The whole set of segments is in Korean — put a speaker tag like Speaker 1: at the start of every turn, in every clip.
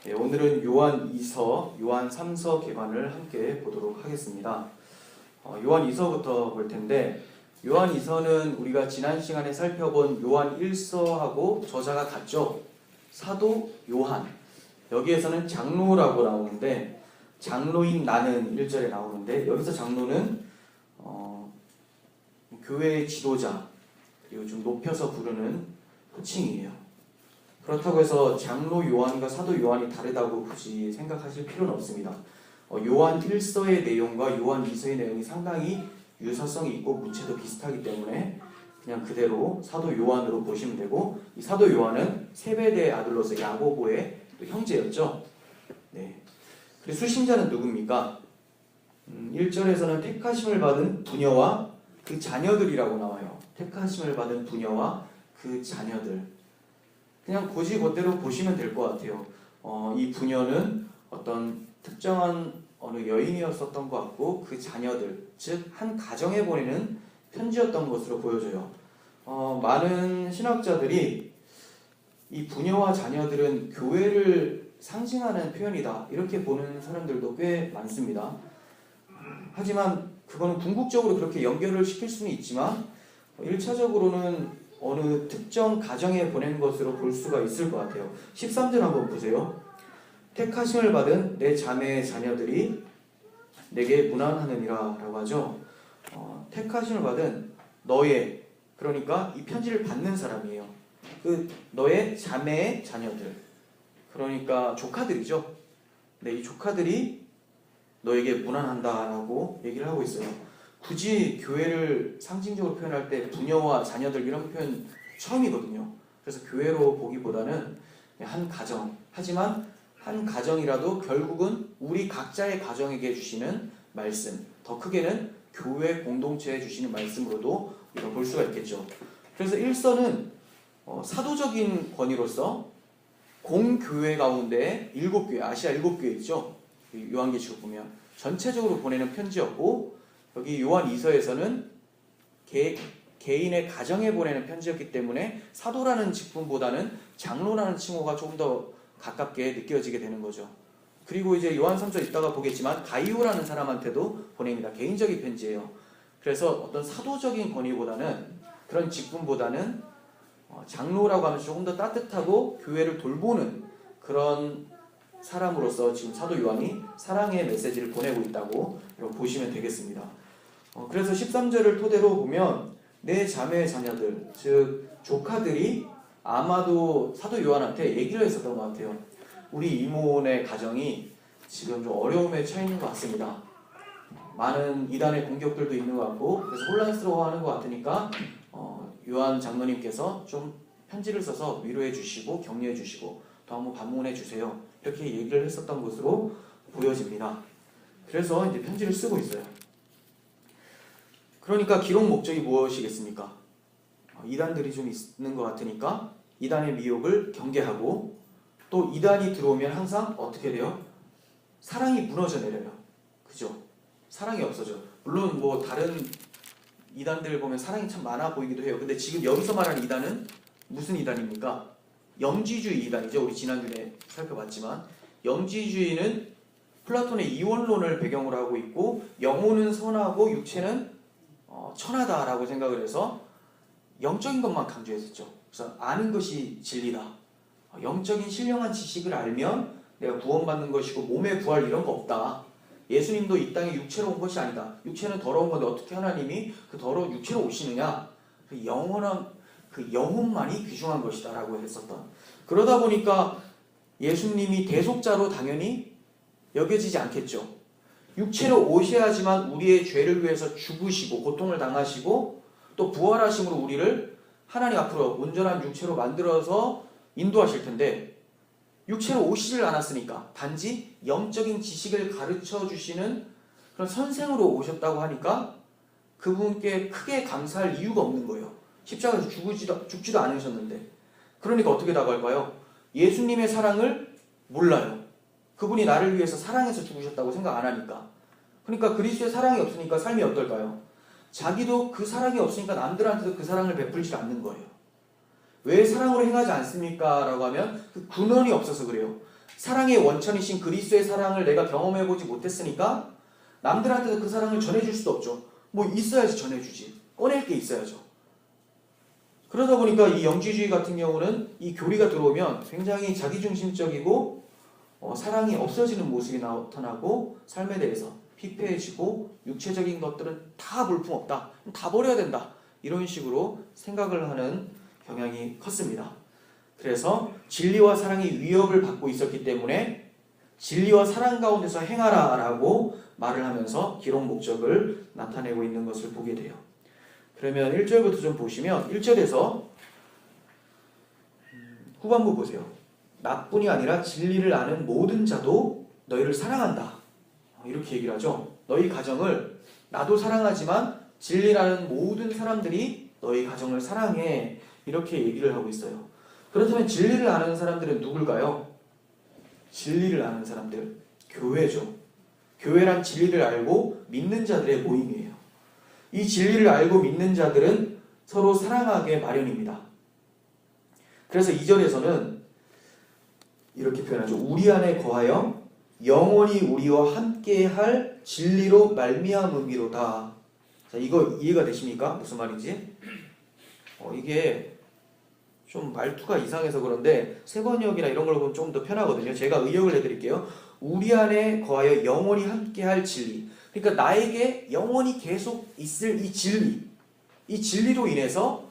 Speaker 1: 네, 오늘은 요한 2서, 요한 3서 개관을 함께 보도록 하겠습니다. 요한 2서부터 볼 텐데, 요한 2서는 우리가 지난 시간에 살펴본 요한 1서하고 저자가 같죠. 사도 요한. 여기에서는 장로라고 나오는데, 장로인 나는 1절에 나오는데, 여기서 장로는 교회의 지도자, 그리고 좀 높여서 부르는 호칭이에요. 그렇다고 해서 장로 요한과 사도 요한이 다르다고 굳이 생각하실 필요는 없습니다. 요한 1서의 내용과 요한 2서의 내용이 상당히 유사성이 있고 문체도 비슷하기 때문에 그냥 그대로 사도 요한으로 보시면 되고, 이 사도 요한은 세베대의 아들로서 야고보의 또 형제였죠. 네. 그리고 수신자는 누굽니까? 1절에서는 택하심을 받은 부녀와 그 자녀들이라고 나와요. 택하심을 받은 부녀와 그 자녀들. 그냥 곧이곧대로 보시면 될 것 같아요. 이 부녀는 어떤 특정한 어느 여인이었었던 것 같고, 그 자녀들, 즉 한 가정에 보내는 편지였던 것으로 보여져요. 많은 신학자들이 이 부녀와 자녀들은 교회를 상징하는 표현이다, 이렇게 보는 사람들도 꽤 많습니다. 하지만 그거는 궁극적으로 그렇게 연결을 시킬 수는 있지만 1차적으로는 어느 특정 가정에 보낸 것으로 볼 수가 있을 것 같아요. 13절 한번 보세요. 택하심을 받은 내 자매의 자녀들이 내게 문안하느니라 라고 하죠. 택하심을 받은 너의, 그러니까 이 편지를 받는 사람이에요. 그 너의 자매의 자녀들, 그러니까 조카들이죠. 네, 이 조카들이 너에게 문안한다 라고 얘기를 하고 있어요. 굳이 교회를 상징적으로 표현할 때 부녀와 자녀들 이런 표현 처음이거든요. 그래서 교회로 보기보다는 한 가정, 하지만 한 가정이라도 결국은 우리 각자의 가정에게 주시는 말씀, 더 크게는 교회 공동체에 주시는 말씀으로도 우리가 볼 수가 있겠죠. 그래서 1서는 사도적인 권위로서 공교회 가운데 7교회, 아시아 7교회 있죠. 요한계시록 보면 전체적으로 보내는 편지였고, 여기 요한 2서에서는 개인의 가정에 보내는 편지였기 때문에 사도라는 직분보다는 장로라는 칭호가 조금 더 가깝게 느껴지게 되는 거죠. 그리고 이제 요한 3서 이따가 보겠지만 가이오라는 사람한테도 보냅니다. 개인적인 편지예요. 그래서 어떤 사도적인 권위보다는, 그런 직분보다는 장로라고 하면 조금 더 따뜻하고 교회를 돌보는 그런 사람으로서 지금 사도 요한이 사랑의 메시지를 보내고 있다고 보시면 되겠습니다. 그래서 13절을 토대로 보면 내 자매의 자녀들, 즉 조카들이 아마도 사도 요한한테 얘기를 했었던 것 같아요. 우리 이모네 가정이 지금 좀 어려움에 처해 있는 것 같습니다. 많은 이단의 공격들도 있는 것 같고, 그래서 혼란스러워하는 것 같으니까 요한 장로님께서 좀 편지를 써서 위로해 주시고 격려해 주시고 또 한번 방문해 주세요, 이렇게 얘기를 했었던 것으로 보여집니다. 그래서 이제 편지를 쓰고 있어요. 그러니까 기록 목적이 무엇이겠습니까? 이단들이 좀 있는 것 같으니까 이단의 미혹을 경계하고, 또 이단이 들어오면 항상 어떻게 돼요? 사랑이 무너져 내려요. 그죠? 사랑이 없어져. 물론 뭐 다른 이단들 보면 사랑이 참 많아 보이기도 해요. 근데 지금 여기서 말하는 이단은 무슨 이단입니까? 영지주의 이단이죠. 우리 지난주에 살펴봤지만, 영지주의는 플라톤의 이원론을 배경으로 하고 있고, 영혼은 선하고 육체는 천하다라고 생각을 해서 영적인 것만 강조했었죠. 그래서 아는 것이 진리다. 영적인 신령한 지식을 알면 내가 구원받는 것이고 몸의 부활 이런 거 없다. 예수님도 이 땅에 육체로 온 것이 아니다. 육체는 더러운 건데 어떻게 하나님이 그 더러운 육체로 오시느냐. 그 영원한 그 영혼만이 귀중한 것이다 라고 했었던. 그러다 보니까 예수님이 대속자로 당연히 여겨지지 않겠죠. 육체로 오셔야지만 우리의 죄를 위해서 죽으시고 고통을 당하시고 또 부활하심으로 우리를 하나님 앞으로 온전한 육체로 만들어서 인도하실 텐데, 육체로 오시질 않았으니까 단지 영적인 지식을 가르쳐 주시는 그런 선생으로 오셨다고 하니까 그분께 크게 감사할 이유가 없는 거예요. 십자가에서 죽지도 않으셨는데. 그러니까 어떻게 나갈까요? 예수님의 사랑을 몰라요. 그분이 나를 위해서 사랑해서 죽으셨다고 생각 안 하니까. 그러니까 그리스도의 사랑이 없으니까 삶이 어떨까요? 자기도 그 사랑이 없으니까 남들한테도 그 사랑을 베풀지 않는 거예요. 왜 사랑으로 행하지 않습니까? 라고 하면 그 근원이 없어서 그래요. 사랑의 원천이신 그리스도의 사랑을 내가 경험해보지 못했으니까 남들한테도 그 사랑을 전해줄 수도 없죠. 뭐 있어야지 전해주지. 꺼낼 게 있어야죠. 그러다 보니까 이 영지주의 같은 경우는 이 교리가 들어오면 굉장히 자기중심적이고 사랑이 없어지는 모습이 나타나고 삶에 대해서 피폐해지고 육체적인 것들은 다 볼품없다. 다 버려야 된다. 이런 식으로 생각을 하는 경향이 컸습니다. 그래서 진리와 사랑이 위협을 받고 있었기 때문에 진리와 사랑 가운데서 행하라 라고 말을 하면서 기록 목적을 나타내고 있는 것을 보게 돼요. 그러면 1절부터 좀 보시면 1절에서 후반부 보세요. 나뿐이 아니라 진리를 아는 모든 자도 너희를 사랑한다. 이렇게 얘기를 하죠. 너희 가정을 나도 사랑하지만 진리라는 모든 사람들이 너희 가정을 사랑해. 이렇게 얘기를 하고 있어요. 그렇다면 진리를 아는 사람들은 누굴까요? 진리를 아는 사람들, 교회죠. 교회란 진리를 알고 믿는 자들의 모임이에요. 이 진리를 알고 믿는 자들은 서로 사랑하게 마련입니다. 그래서 2절에서는 이렇게 표현하죠. 우리 안에 거하여 영원히 우리와 함께할 진리로 말미암음이로다. 자, 이거 이해가 되십니까? 무슨 말인지? 이게 좀 말투가 이상해서 그런데 세번역이나 이런 걸 보면 좀 더 편하거든요. 제가 의역을 해드릴게요. 우리 안에 거하여 영원히 함께할 진리. 그러니까 나에게 영원히 계속 있을 이 진리. 이 진리로 인해서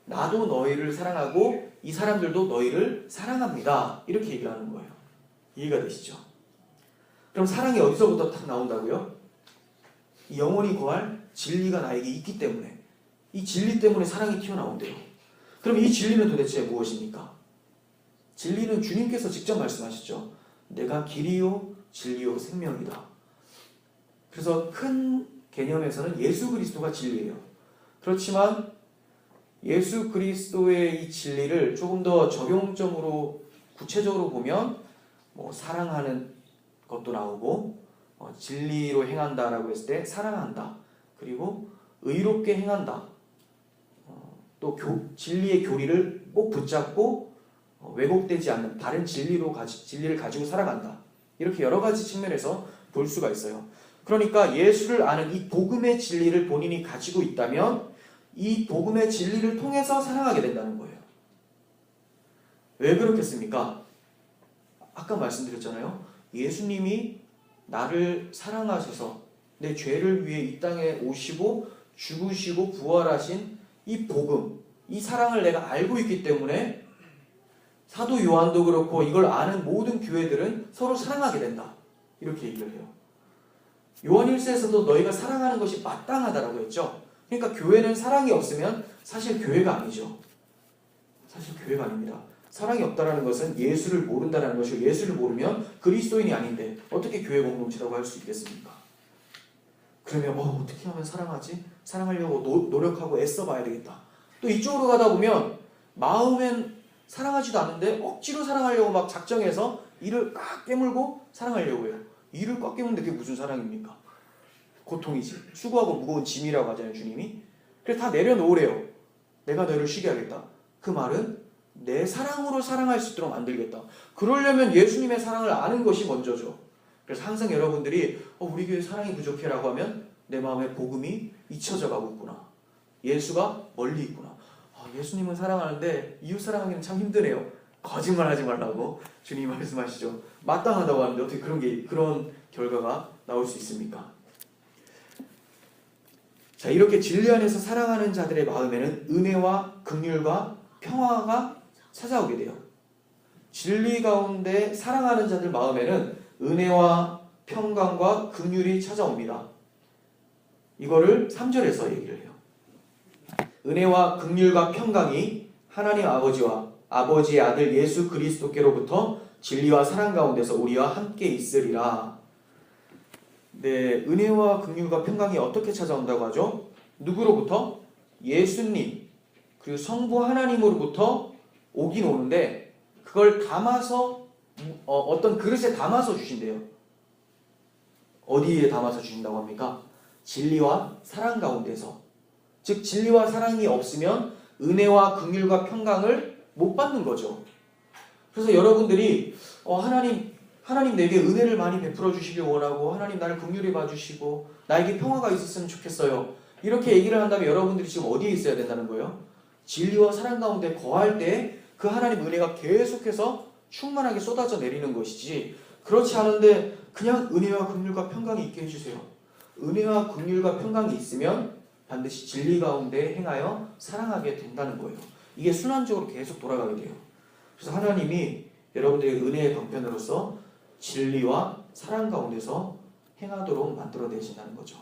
Speaker 1: 나도 너희를 사랑하고 이 사람들도 너희를 사랑합니다. 이렇게 얘기를 하는 거예요. 이해가 되시죠? 그럼 사랑이 어디서부터 딱 나온다고요? 이 영원히 거할 진리가 나에게 있기 때문에 이 진리 때문에 사랑이 튀어나온대요. 그럼 이 진리는 도대체 무엇입니까? 진리는 주님께서 직접 말씀하셨죠. 내가 길이요 진리요 생명이다. 그래서 큰 개념에서는 예수 그리스도가 진리예요. 그렇지만 예수 그리스도의 이 진리를 조금 더 적용점으로 구체적으로 보면 사랑하는 것도 나오고 진리로 행한다라고 했을 때 사랑한다. 그리고 의롭게 행한다. 또 진리의 교리를 꼭 붙잡고 왜곡되지 않는 바른 진리를 가지고 살아간다. 이렇게 여러 가지 측면에서 볼 수가 있어요. 그러니까 예수를 아는 이 복음의 진리를 본인이 가지고 있다면 이 복음의 진리를 통해서 사랑하게 된다는 거예요. 왜 그렇겠습니까? 아까 말씀드렸잖아요. 예수님이 나를 사랑하셔서 내 죄를 위해 이 땅에 오시고 죽으시고 부활하신 이 복음, 이 사랑을 내가 알고 있기 때문에 사도 요한도 그렇고 이걸 아는 모든 교회들은 서로 사랑하게 된다. 이렇게 얘기를 해요. 요한 1서에서도 너희가 사랑하는 것이 마땅하다라고 했죠. 그러니까 교회는 사랑이 없으면 사실 교회가 아니죠. 사실 교회가 아닙니다. 사랑이 없다라는 것은 예수를 모른다라는 것이고 예수를 모르면 그리스도인이 아닌데 어떻게 교회 공동체라고 할 수 있겠습니까? 그러면 어떻게 하면 사랑하지? 사랑하려고 노력하고 애써봐야 되겠다. 또 이쪽으로 가다 보면 마음엔 사랑하지도 않는데 억지로 사랑하려고 막 작정해서 이를 꽉 깨물고 사랑하려고 해요. 이를 꽉 깨무는데 그게 무슨 사랑입니까? 고통이지. 수고하고 무거운 짐이라고 하잖아요, 주님이. 그래서 다 내려놓으래요. 내가 너희를 쉬게 하겠다. 그 말은 내 사랑으로 사랑할 수 있도록 만들겠다. 그러려면 예수님의 사랑을 아는 것이 먼저죠. 그래서 항상 여러분들이 우리 교회 사랑이 부족해라고 하면 내 마음에 복음이 잊혀져 가고 있구나. 예수가 멀리 있구나. 예수님은 사랑하는데 이웃 사랑하기는 참 힘드네요. 거짓말하지 말라고 주님이 말씀하시죠. 마땅하다고 하는데 어떻게 그런 결과가 나올 수 있습니까? 자, 이렇게 진리 안에서 사랑하는 자들의 마음에는 은혜와 긍휼과 평화가 찾아오게 돼요. 진리 가운데 사랑하는 자들 마음에는 은혜와 평강과 긍휼이 찾아옵니다. 이거를 3절에서 얘기를 해요. 은혜와 긍휼과 평강이 하나님 아버지와 아버지의 아들 예수 그리스도께로부터 진리와 사랑 가운데서 우리와 함께 있으리라. 네, 은혜와 긍휼과 평강이 어떻게 찾아온다고 하죠? 누구로부터? 예수님, 그리고 성부 하나님으로부터 오긴 오는데 그걸 담아서 어떤 그릇에 담아서 주신대요. 어디에 담아서 주신다고 합니까? 진리와 사랑 가운데서. 즉 진리와 사랑이 없으면 은혜와 긍휼과 평강을 못 받는 거죠. 그래서 여러분들이 하나님 내게 은혜를 많이 베풀어 주시길 원하고 하나님 나를 긍휼히 봐주시고 나에게 평화가 있었으면 좋겠어요. 이렇게 얘기를 한다면 여러분들이 지금 어디에 있어야 된다는 거예요? 진리와 사랑 가운데 거할 때 그 하나님 은혜가 계속해서 충만하게 쏟아져 내리는 것이지, 그렇지 않은데 그냥 은혜와 긍휼과 평강이 있게 해주세요. 은혜와 긍휼과 평강이 있으면 반드시 진리 가운데 행하여 사랑하게 된다는 거예요. 이게 순환적으로 계속 돌아가게 돼요. 그래서 하나님이 여러분들의 은혜의 방편으로서 진리와 사랑 가운데서 행하도록 만들어내신다는 거죠.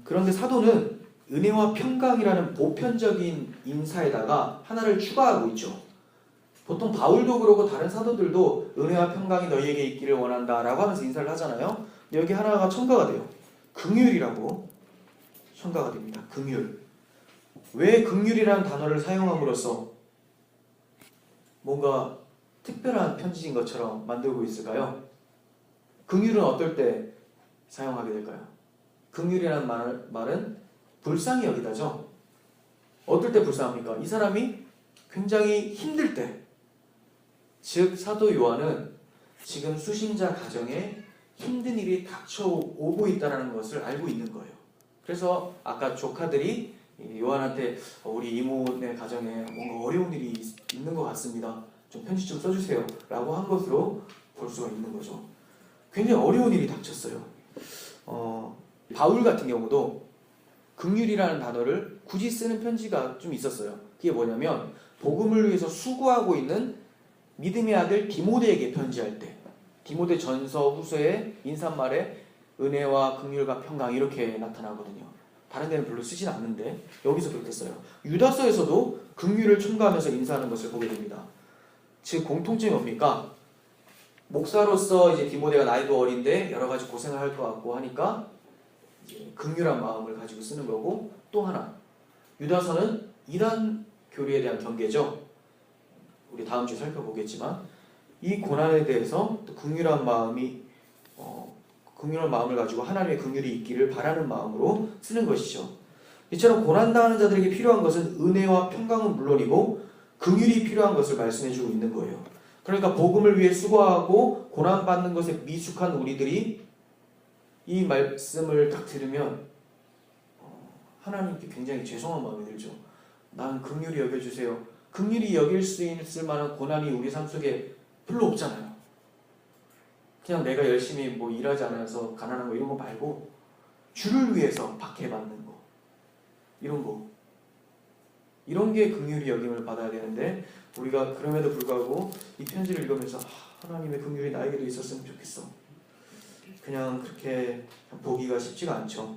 Speaker 1: 그런데 사도는 은혜와 평강이라는 보편적인 인사에다가 하나를 추가하고 있죠. 보통 바울도 그러고 다른 사도들도 은혜와 평강이 너희에게 있기를 원한다 라고 하면서 인사를 하잖아요. 여기 하나가 첨가가 돼요. 긍휼이라고 첨가가 됩니다. 긍휼. 왜 긍휼이라는 단어를 사용함으로써 뭔가 특별한 편지인 것처럼 만들고 있을까요? 긍휼은 어떨 때 사용하게 될까요? 긍휼이라는 말은 불쌍히 여기다죠. 어떨 때 불쌍합니까? 이 사람이 굉장히 힘들 때, 즉 사도 요한은 지금 수신자 가정에 힘든 일이 닥쳐오고 있다는 것을 알고 있는 거예요. 그래서 아까 조카들이 요한한테 우리 이모네 가정에 뭔가 어려운 일이 있는 것 같습니다. 좀 편지 좀 써주세요 라고 한 것으로 볼 수가 있는 거죠. 굉장히 어려운 일이 닥쳤어요. 바울 같은 경우도 긍휼이라는 단어를 굳이 쓰는 편지가 좀 있었어요. 그게 뭐냐면 복음을 위해서 수고하고 있는 믿음의 아들 디모데에게 편지할 때, 디모데 전서 후서의 인사말에 은혜와 긍휼과 평강 이렇게 나타나거든요. 다른 데는 별로 쓰진 않는데 여기서 그렇게 써요. 유다서에서도 긍휼을 첨가하면서 인사하는 것을 보게 됩니다. 즉 공통점이 뭡니까? 목사로서 이제 디모데가 나이도 어린데 여러 가지 고생을 할 것 같고 하니까 이제 긍휼한 마음을 가지고 쓰는 거고, 또 하나 유다서는 이단 교리에 대한 경계죠. 우리 다음 주에 살펴보겠지만 이 고난에 대해서 또 긍휼한 마음을 가지고 하나님의 긍휼이 있기를 바라는 마음으로 쓰는 것이죠. 이처럼 고난당하는 자들에게 필요한 것은 은혜와 평강은 물론이고 긍휼이 필요한 것을 말씀해주고 있는 거예요. 그러니까 복음을 위해 수고하고 고난받는 것에 미숙한 우리들이 이 말씀을 딱 들으면 하나님께 굉장히 죄송한 마음이 들죠. 난 긍휼히 여겨주세요. 긍휼히 여길 수 있을 만한 고난이 우리 삶 속에 별로 없잖아요. 그냥 내가 열심히 뭐 일하지 않아서 가난한 거 이런 거 말고 주를 위해서 박해받는 거, 이런 게 긍휼히 여김을 받아야 되는데, 우리가 그럼에도 불구하고 이 편지를 읽으면서 하나님의 긍휼이 나에게도 있었으면 좋겠어, 그냥 그렇게 보기가 쉽지가 않죠.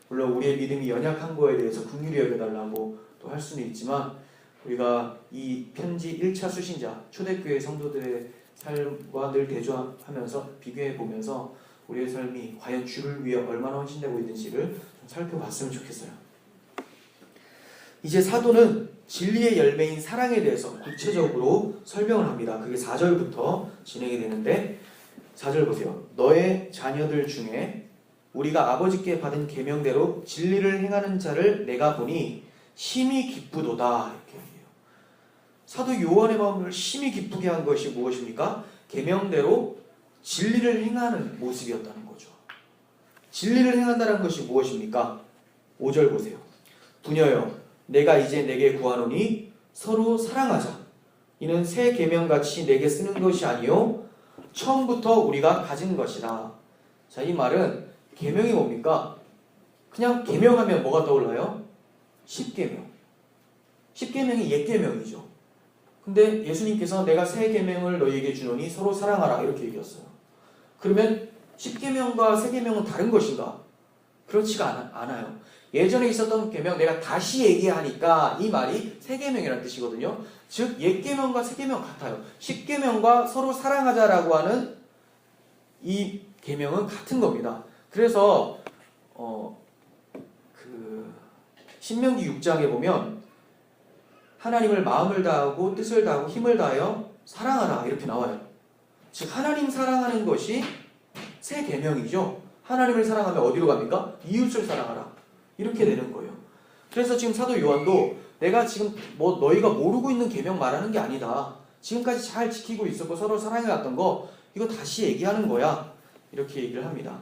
Speaker 1: 물론 우리의 믿음이 연약한 거에 대해서 긍휼히 여겨달라고 또 할 수는 있지만, 우리가 이 편지 1차 수신자 초대교회 성도들의 삶과 늘 대조하면서 비교해보면서 우리의 삶이 과연 주를 위해 얼마나 헌신되고 있는지를 좀 살펴봤으면 좋겠어요. 이제 사도는 진리의 열매인 사랑에 대해서 구체적으로 설명을 합니다. 그게 4절부터 진행이 되는데, 4절 보세요. 너의 자녀들 중에 우리가 아버지께 받은 계명대로 진리를 행하는 자를 내가 보니 심히 기쁘도다, 이렇게 얘기해요. 사도 요한의 마음을 심히 기쁘게 한 것이 무엇입니까? 계명대로 진리를 행하는 모습이었다는 거죠. 진리를 행한다는 것이 무엇입니까? 5절 보세요. 부녀여, 내가 이제 내게 구하노니 서로 사랑하자. 이는 새 계명같이 내게 쓰는 것이 아니요 처음부터 우리가 가진 것이다. 자, 이 말은 계명이 뭡니까? 그냥 계명하면 뭐가 떠올라요? 10계명. 10계명이 옛 계명이죠. 근데 예수님께서 내가 새 계명을 너희에게 주노니 서로 사랑하라, 이렇게 얘기했어요. 그러면 10계명과 새 계명은 다른 것인가? 그렇지가 않아요. 예전에 있었던 계명 내가 다시 얘기하니까 이 말이 새 계명이라는 뜻이거든요. 즉 옛 계명과 새 계명 같아요. 10계명과 서로 사랑하자라고 하는 이 계명은 같은 겁니다. 그래서 신명기 6장에 보면 하나님을 마음을 다하고 뜻을 다하고 힘을 다하여 사랑하라, 이렇게 나와요. 즉 하나님 사랑하는 것이 새 계명이죠. 하나님을 사랑하면 어디로 갑니까? 이웃을 사랑하라, 이렇게 되는 거예요. 그래서 지금 사도 요한도 내가 지금 뭐 너희가 모르고 있는 계명 말하는 게 아니다. 지금까지 잘 지키고 있었고 서로 사랑해왔던 거 이거 다시 얘기하는 거야. 이렇게 얘기를 합니다.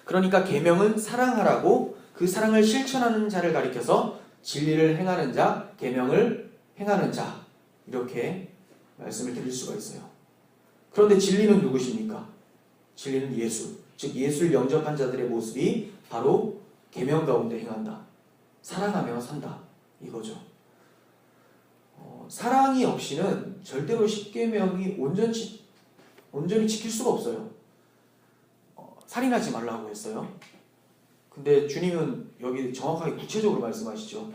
Speaker 1: 그러니까 계명은 사랑하라고 그 사랑을 실천하는 자를 가리켜서 진리를 행하는 자, 계명을 행하는 자 이렇게 말씀을 드릴 수가 있어요. 그런데 진리는 누구십니까? 진리는 예수, 즉 예수를 영접한 자들의 모습이 바로 계명 가운데 행한다. 사랑하며 산다. 이거죠. 사랑이 없이는 절대로 십계명이 온전히 지킬 수가 없어요. 살인하지 말라고 했어요. 근데 주님은 여기 정확하게 구체적으로 말씀하시죠.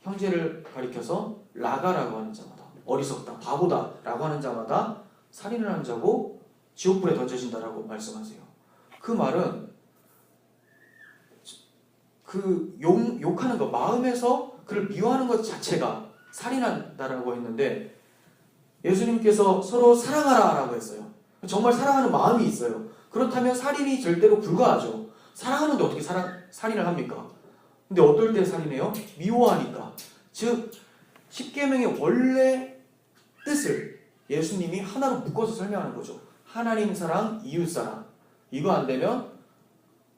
Speaker 1: 형제를 가리켜서 라가라고 하는 자마다, 어리석다, 바보다 라고 하는 자마다 살인을 한 자고 지옥불에 던져진다라고 말씀하세요. 그 말은 그 욕하는 것, 마음에서 그를 미워하는 것 자체가 살인한다라고 했는데 예수님께서 서로 사랑하라 라고 했어요. 정말 사랑하는 마음이 있어요. 그렇다면 살인이 절대로 불가하죠. 사랑하는데 어떻게 살인을 합니까? 근데 어떨 때 살인해요? 미워하니까. 즉 십계명의 원래 뜻을 예수님이 하나로 묶어서 설명하는 거죠. 하나님 사랑, 이웃 사랑. 이거 안 되면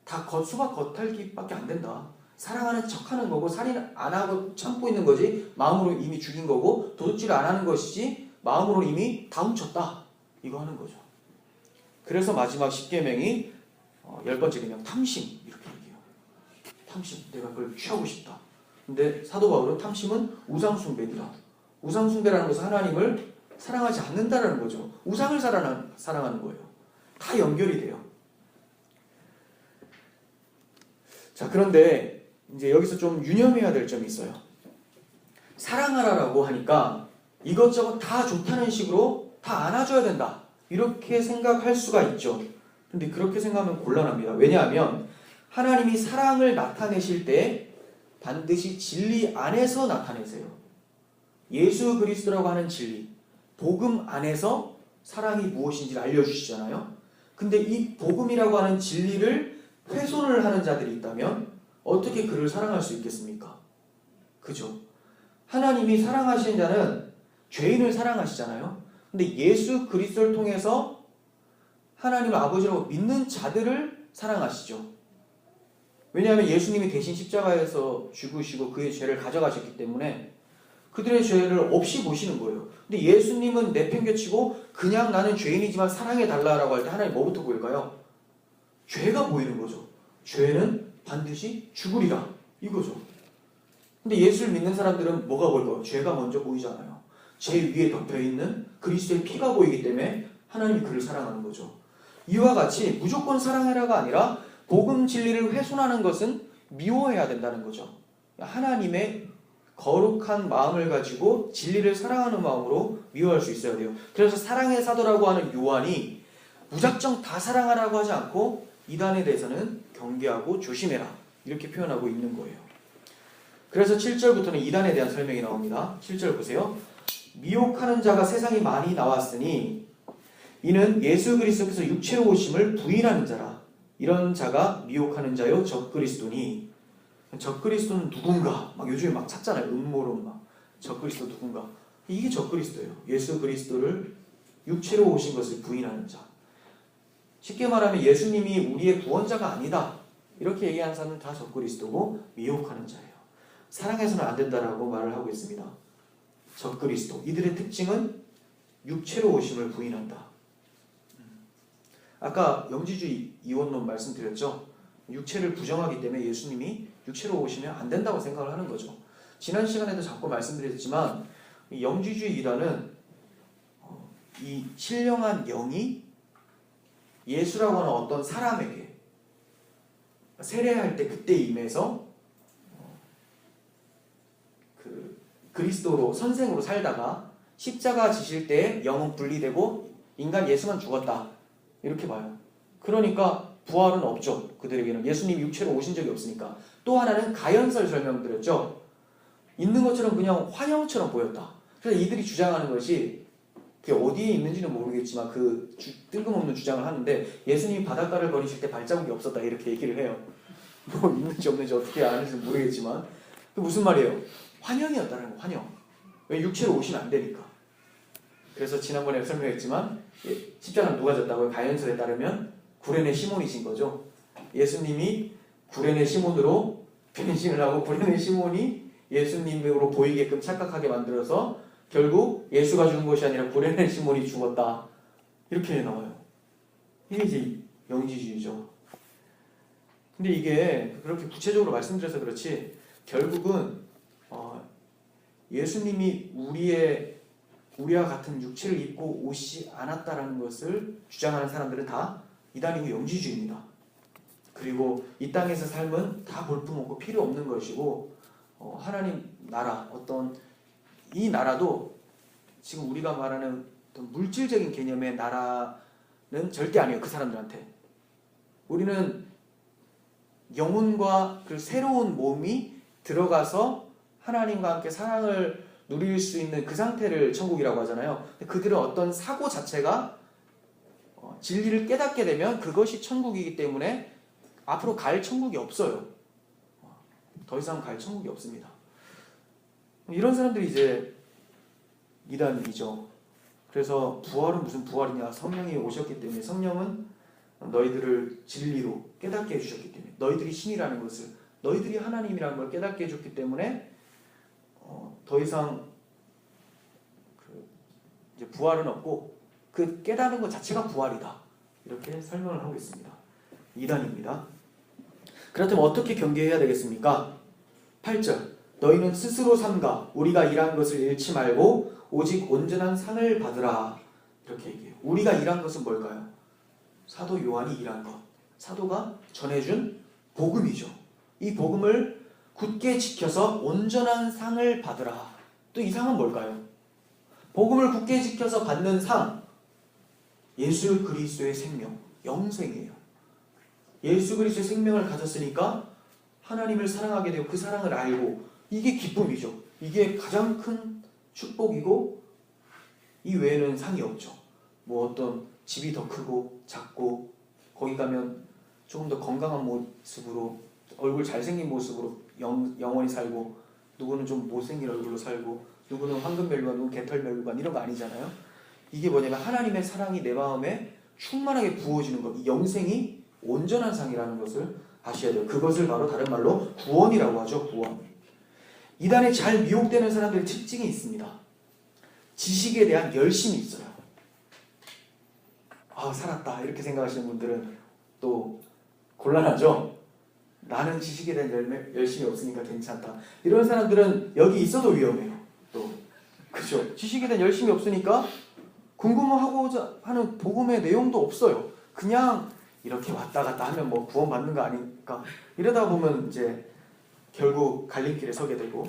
Speaker 1: 다 수박 겉핥기밖에 안 된다. 사랑하는 척하는 거고 살인 안 하고 참고 있는 거지 마음으로 이미 죽인 거고 도둑질을 안 하는 것이지 마음으로 이미 다 훔쳤다. 이거 하는 거죠. 그래서 마지막 십계명이 10번째 계명 탐심 이렇게 얘기해요. 탐심, 내가 그걸 취하고 싶다. 근데 사도 바울은 탐심은 우상숭배니라. 우상숭배라는 것은 하나님을 사랑하지 않는다라는 거죠. 우상을 사랑하는 거예요. 다 연결이 돼요. 자, 그런데 이제 여기서 좀 유념해야 될 점이 있어요. 사랑하라라고 하니까 이것저것 다 좋다는 식으로 다 안아줘야 된다. 이렇게 생각할 수가 있죠. 근데 그렇게 생각하면 곤란합니다. 왜냐하면 하나님이 사랑을 나타내실 때 반드시 진리 안에서 나타내세요. 예수 그리스도라고 하는 진리, 복음 안에서 사랑이 무엇인지를 알려주시잖아요. 근데 이 복음이라고 하는 진리를 훼손을 하는 자들이 있다면 어떻게 그를 사랑할 수 있겠습니까? 그죠? 하나님이 사랑하시는 자는 죄인을 사랑하시잖아요. 근데 예수 그리스도를 통해서 하나님을 아버지라고 믿는 자들을 사랑하시죠. 왜냐하면 예수님이 대신 십자가에서 죽으시고 그의 죄를 가져가셨기 때문에 그들의 죄를 없이 보시는 거예요. 근데 예수님은 내팽개치고 그냥 나는 죄인이지만 사랑해달라고 할 때 하나님 뭐부터 보일까요? 죄가 보이는 거죠. 죄는 반드시 죽으리라. 이거죠. 근데 예수를 믿는 사람들은 뭐가 보일까요? 죄가 먼저 보이잖아요. 죄 위에 덮여있는 그리스도의 피가 보이기 때문에 하나님이 그를 사랑하는 거죠. 이와 같이 무조건 사랑해라가 아니라 복음 진리를 훼손하는 것은 미워해야 된다는 거죠. 하나님의 거룩한 마음을 가지고 진리를 사랑하는 마음으로 미워할 수 있어야 돼요. 그래서 사랑의 사도라고 하는 요한이 무작정 다 사랑하라고 하지 않고 이단에 대해서는 경계하고 조심해라 이렇게 표현하고 있는 거예요. 그래서 7절부터는 이단에 대한 설명이 나옵니다. 7절 보세요. 미혹하는 자가 세상에 많이 나왔으니 이는 예수 그리스도께서 육체로 오심을 부인하는 자라. 이런 자가 미혹하는 자요 적그리스도니. 적그리스도는 누군가? 막 요즘에 막 찾잖아요. 음모론 막. 적그리스도 누군가? 이게 적그리스도예요. 예수 그리스도를 육체로 오신 것을 부인하는 자. 쉽게 말하면 예수님이 우리의 구원자가 아니다. 이렇게 얘기하는 사람은 다 적그리스도고 미혹하는 자예요. 사랑해서는 안 된다라고 말을 하고 있습니다. 적그리스도. 이들의 특징은 육체로 오심을 부인한다. 아까 영지주의 이원론 말씀드렸죠. 육체를 부정하기 때문에 예수님이 육체로 오시면 안 된다고 생각을 하는 거죠. 지난 시간에도 자꾸 말씀드렸지만 이 영지주의 이단은 이 신령한 영이 예수라고 하는 어떤 사람에게 세례할 때 그때 임해서 그리스도로 선생으로 살다가 십자가 지실 때 영은 분리되고 인간 예수만 죽었다 이렇게 봐요. 그러니까 부활은 없죠. 그들에게는 예수님이 육체로 오신 적이 없으니까. 또 하나는 가연설 설명드렸죠. 있는 것처럼 그냥 환영처럼 보였다. 그래서 이들이 주장하는 것이 그게 어디에 있는지는 모르겠지만 뜬금없는 주장을 하는데 예수님이 바닷가를 걸으실 때 발자국이 없었다 이렇게 얘기를 해요. 뭐 있는지 없는지 어떻게 아는지 모르겠지만 그 무슨 말이에요? 환영이었다는 거, 환영. 왜 육체로 오시면 안 되니까. 그래서 지난번에 설명했지만 십자가는 누가 졌다고요? 가연설에 따르면 구레네 시몬이 진 거죠. 예수님이 구레네 시몬으로 변신을 하고 구레네 시몬이 예수님으로 보이게끔 착각하게 만들어서 결국 예수가 죽은 것이 아니라 구레네 시몬이 죽었다. 이렇게 나와요. 이게 이제 영지주의죠. 근데 이게 그렇게 구체적으로 말씀드려서 그렇지 결국은 예수님이 우리와 같은 육체를 입고 오시지 않았다라는 것을 주장하는 사람들은 다 이단이고 영지주의입니다. 그리고 이 땅에서 삶은 다 볼품없고 필요 없는 것이고 하나님 나라 어떤 이 나라도 지금 우리가 말하는 어떤 물질적인 개념의 나라는 절대 아니에요. 그 사람들한테. 우리는 영혼과 그 새로운 몸이 들어가서 하나님과 함께 사랑을 누릴 수 있는 그 상태를 천국이라고 하잖아요. 그들은 어떤 사고 자체가 진리를 깨닫게 되면 그것이 천국이기 때문에 앞으로 갈 천국이 없어요. 더 이상 갈 천국이 없습니다. 이런 사람들이 이제 이단이죠. 그래서 부활은 무슨 부활이냐? 성령이 오셨기 때문에 성령은 너희들을 진리로 깨닫게 해주셨기 때문에 너희들이 신이라는 것을 너희들이 하나님이라는 걸 깨닫게 해줬기 때문에 더 이상 이제 부활은 없고 그 깨닫는 것 자체가 부활이다. 이렇게 설명을 하고 있습니다. 이단입니다. 그렇다면 어떻게 경계해야 되겠습니까? 8절 너희는 스스로 삼가 우리가 일한 것을 잃지 말고 오직 온전한 상을 받으라. 이렇게 얘기해요. 우리가 일한 것은 뭘까요? 사도 요한이 일한 것. 사도가 전해준 복음이죠. 이 복음을 굳게 지켜서 온전한 상을 받으라. 또 이 상은 뭘까요? 복음을 굳게 지켜서 받는 상. 예수 그리스도의 생명, 영생이에요. 예수 그리스도의 생명을 가졌으니까 하나님을 사랑하게 되고 그 사랑을 알고 이게 기쁨이죠. 이게 가장 큰 축복이고 이 외에는 상이 없죠. 뭐 어떤 집이 더 크고 작고 거기 가면 조금 더 건강한 모습으로 얼굴 잘생긴 모습으로 영원히 살고 누구는 좀 못생긴 얼굴로 살고 누구는 황금멸류관, 누구는 개털멸류관 이런 거 아니잖아요. 이게 뭐냐면 하나님의 사랑이 내 마음에 충만하게 부어지는 것. 이 영생이 온전한 상이라는 것을 아셔야 돼요. 그것을 바로 다른 말로 구원이라고 하죠. 구원. 이단에 잘 미혹되는 사람들의 특징이 있습니다. 지식에 대한 열심이 있어요. 살았다 이렇게 생각하시는 분들은 또 곤란하죠. 나는 지식에 대한 열심이 없으니까 괜찮다. 이런 사람들은 여기 있어도 위험해요. 또 그죠? 지식에 대한 열심이 없으니까 궁금하고자 하는 복음의 내용도 없어요. 그냥 이렇게 왔다 갔다 하면 뭐 구원받는 거 아닐까? 이러다 보면 이제 결국 갈림길에 서게 되고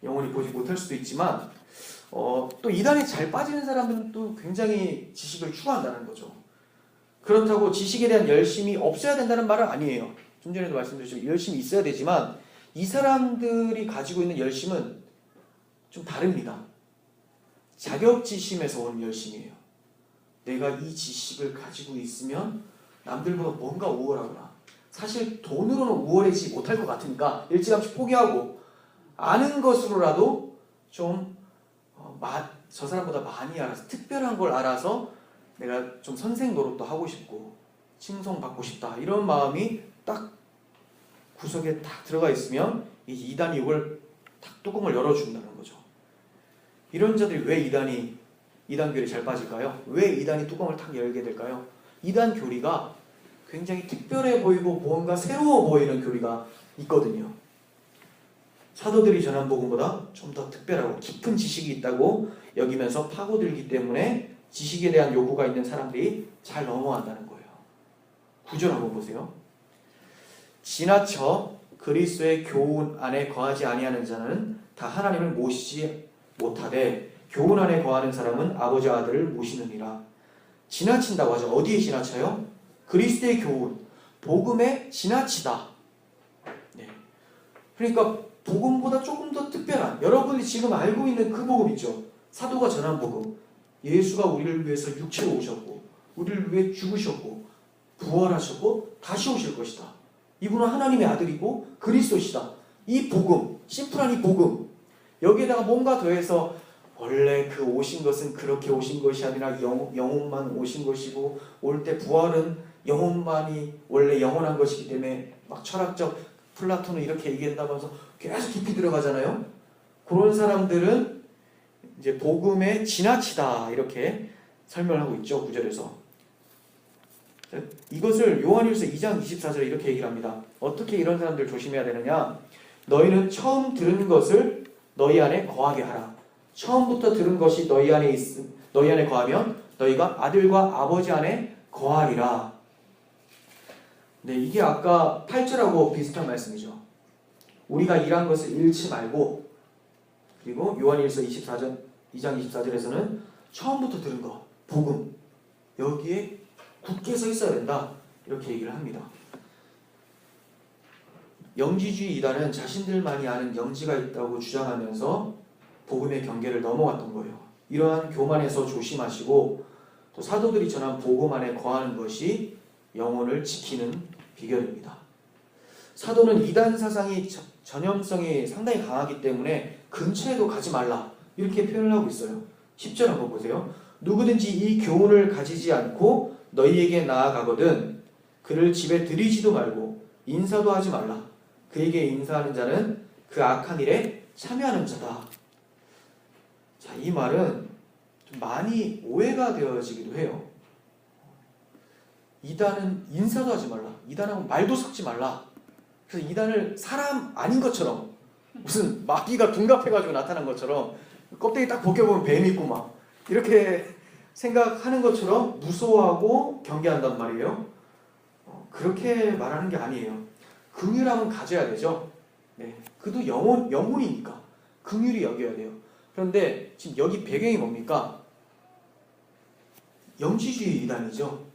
Speaker 1: 영원히 보지 못할 수도 있지만 또 이단에 잘 빠지는 사람들은 또 굉장히 지식을 추구한다는 거죠. 그렇다고 지식에 대한 열심이 없어야 된다는 말은 아니에요. 좀 전에도 말씀드렸지만 열심이 있어야 되지만 이 사람들이 가지고 있는 열심은 좀 다릅니다. 자격지심에서 온 열심이에요. 내가 이 지식을 가지고 있으면 남들보다 뭔가 우월하구나. 사실 돈으로는 우월해지지 못할 것 같으니까 일찌감치 포기하고 아는 것으로라도 좀 저 사람보다 많이 알아서 특별한 걸 알아서 내가 좀 선생 노릇도 하고 싶고 칭송받고 싶다. 이런 마음이 딱 구석에 딱 들어가 있으면 이 이단이 이걸 딱 뚜껑을 열어준다는 거죠. 이런 자들이 왜 이단교리 잘 빠질까요? 왜 이단이 뚜껑을 탁 열게 될까요? 이단 교리가 굉장히 특별해 보이고 뭔가 새로워 보이는 교리가 있거든요. 사도들이 전한 복음보다 좀 더 특별하고 깊은 지식이 있다고 여기면서 파고들기 때문에 지식에 대한 요구가 있는 사람들이 잘 넘어간다는 거예요. 구절 한번 보세요. 지나쳐 그리스도의 교훈 안에 거하지 아니하는 자는 다 하나님을 모시지 못하되 교훈 안에 거하는 사람은 아버지 아들을 모시느니라. 지나친다고 하죠. 어디에 지나쳐요? 그리스도의 교훈, 복음에 지나치다. 네. 그러니까 복음보다 조금 더 특별한, 여러분이 지금 알고 있는 그 복음 있죠. 사도가 전한 복음. 예수가 우리를 위해서 육체로 오셨고 우리를 위해 죽으셨고 부활하셨고 다시 오실 것이다. 이분은 하나님의 아들이고 그리스도시다. 이 복음, 심플한 이 복음. 여기에다가 뭔가 더해서 원래 그 오신 것은 그렇게 오신 것이 아니라 영혼만 오신 것이고 올 때 부활은 영혼만이 원래 영원한 것이기 때문에 막 철학적 플라톤은 이렇게 얘기한다면서 계속 깊이 들어가잖아요. 그런 사람들은 이제 복음에 지나치다 이렇게 설명하고 있죠. 9절에서. 이것을 요한일서 2장 24절에 이렇게 얘기를 합니다. 어떻게 이런 사람들 조심해야 되느냐? 너희는 처음 들은 것을 너희 안에 거하게 하라. 처음부터 들은 것이 너희 안에 거하면 너희가 아들과 아버지 안에 거하리라. 네, 이게 아까 8절하고 비슷한 말씀이죠. 우리가 일한 것을 잃지 말고, 그리고 요한일서 2장 24절에서는 처음부터 들은 것, 복음, 여기에 굳게 서 있어야 된다 이렇게 얘기를 합니다. 영지주의 이단은 자신들만이 아는 영지가 있다고 주장하면서 복음의 경계를 넘어갔던 거예요. 이러한 교만에서 조심하시고 또 사도들이 전한 복음 안에 거하는 것이 영혼을 지키는 비결입니다. 사도는 이단 사상이 전염성이 상당히 강하기 때문에 근처에도 가지 말라 이렇게 표현을 하고 있어요. 10절 한번 보세요. 누구든지 이 교훈을 가지지 않고 너희에게 나아가거든 그를 집에 들이지도 말고 인사도 하지 말라. 그에게 인사하는 자는 그 악한 일에 참여하는 자다. 자, 이 말은 좀 많이 오해가 되어지기도 해요. 이단은 인사도 하지 말라. 이단하고 말도 섞지 말라. 그래서 이단을 사람 아닌 것처럼 무슨 마귀가 둔갑해가지고 나타난 것처럼 껍데기 딱 벗겨보면 뱀 있고 막 이렇게 생각하는 것처럼 무서워하고 경계한단 말이에요. 그렇게 말하는 게 아니에요. 긍휼함은 가져야 되죠. 네, 그도 영혼이니까 긍휼히 여겨야 돼요. 그런데 지금 여기 배경이 뭡니까? 영지주의 이단이죠.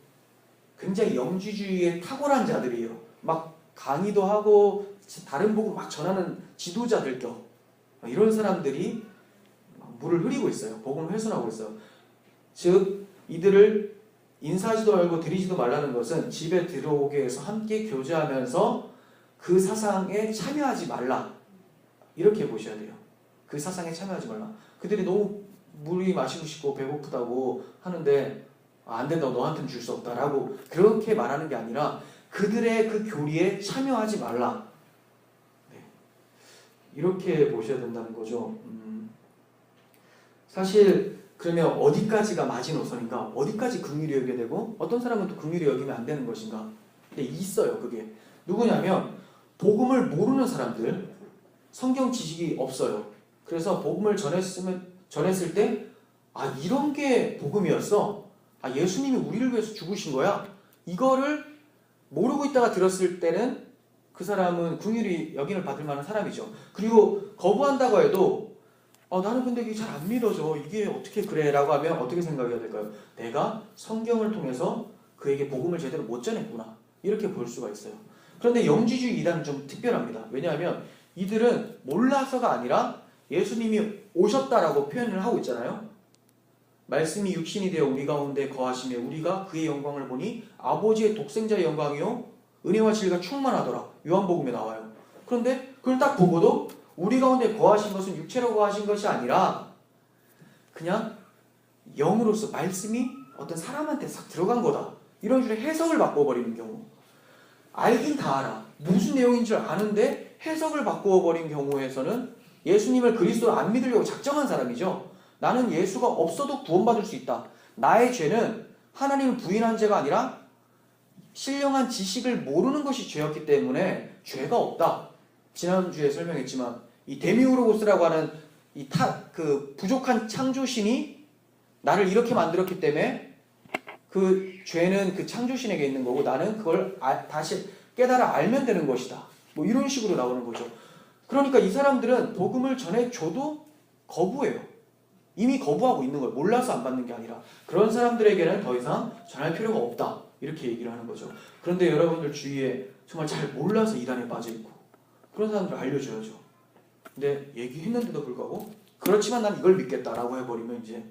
Speaker 1: 굉장히 영지주의에 탁월한 자들이에요. 막 강의도 하고 다른 복음 막 전하는 지도자들껴 이런 사람들이 물을 흐리고 있어요. 복음을 훼손하고 있어요. 즉 이들을 인사하지도 말고 드리지도 말라는 것은 집에 들어오게 해서 함께 교제하면서 그 사상에 참여하지 말라 이렇게 보셔야 돼요. 그 사상에 참여하지 말라. 그들이 너무 물이 마시고 싶고 배고프다고 하는데 안 된다고 너한테는 줄 수 없다라고 그렇게 말하는 게 아니라 그들의 그 교리에 참여하지 말라. 네. 이렇게 보셔야 된다는 거죠. 사실 그러면 어디까지가 마지노선인가? 어디까지 긍휼히 여겨야 되고 어떤 사람은 또 긍휼히 여기면 안 되는 것인가? 근데 있어요. 그게 누구냐면 복음을 모르는 사람들, 성경 지식이 없어요. 그래서 복음을 전했을 때 이런 게 복음이었어. 예수님이 우리를 위해서 죽으신 거야. 이거를 모르고 있다가 들었을 때는 그 사람은 긍휼히 여김을 받을 만한 사람이죠. 그리고 거부한다고 해도 나는 근데 이게 잘 안 믿어져. 이게 어떻게 그래? 라고 하면 어떻게 생각해야 될까요? 내가 성경을 통해서 그에게 복음을 제대로 못 전했구나. 이렇게 볼 수가 있어요. 그런데 영지주의 이단은 좀 특별합니다. 왜냐하면 이들은 몰라서가 아니라 예수님이 오셨다라고 표현을 하고 있잖아요. 말씀이 육신이 되어 우리 가운데 거하시며 우리가 그의 영광을 보니 아버지의 독생자의 영광이요 은혜와 진리가 충만하더라. 요한복음에 나와요. 그런데 그걸 딱 보고도 우리 가운데 거하신 것은 육체로 거하신 것이 아니라 그냥 영으로서 말씀이 어떤 사람한테 싹 들어간 거다. 이런 식으로 해석을 바꿔버리는 경우. 알긴 다 알아. 무슨 내용인 줄 아는데 해석을 바꿔버린 경우에서는 예수님을 그리스도로 안 믿으려고 작정한 사람이죠. 나는 예수가 없어도 구원받을 수 있다. 나의 죄는 하나님을 부인한 죄가 아니라 신령한 지식을 모르는 것이 죄였기 때문에 죄가 없다. 지난주에 설명했지만 이 데미우르고스라고 하는 그 부족한 창조신이 나를 이렇게 만들었기 때문에 그 죄는 그 창조신에게 있는 거고 나는 그걸 다시 깨달아 알면 되는 것이다. 뭐 이런 식으로 나오는 거죠. 그러니까 이 사람들은 복음을 전해줘도 거부해요. 이미 거부하고 있는 거예요. 몰라서 안 받는 게 아니라. 그런 사람들에게는 더 이상 전할 필요가 없다. 이렇게 얘기를 하는 거죠. 그런데 여러분들 주위에 정말 잘 몰라서 이단에 빠져있고 그런 사람들 알려줘야죠. 근데 얘기했는데도 불구하고 그렇지만 난 이걸 믿겠다라고 해버리면 이제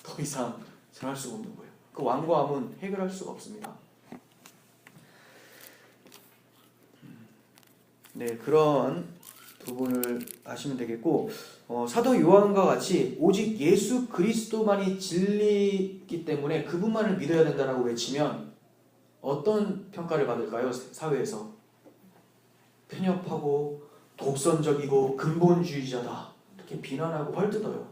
Speaker 1: 더 이상 전할 수가 없는 거예요. 그 완고함은 해결할 수가 없습니다. 네, 그런 부분을 아시면 되겠고, 사도 요한과 같이 오직 예수 그리스도만이 진리이기 때문에 그분만을 믿어야 된다라고 외치면 어떤 평가를 받을까요? 사회에서 편협하고 독선적이고 근본주의자다 이렇게 비난하고 헐뜯어요.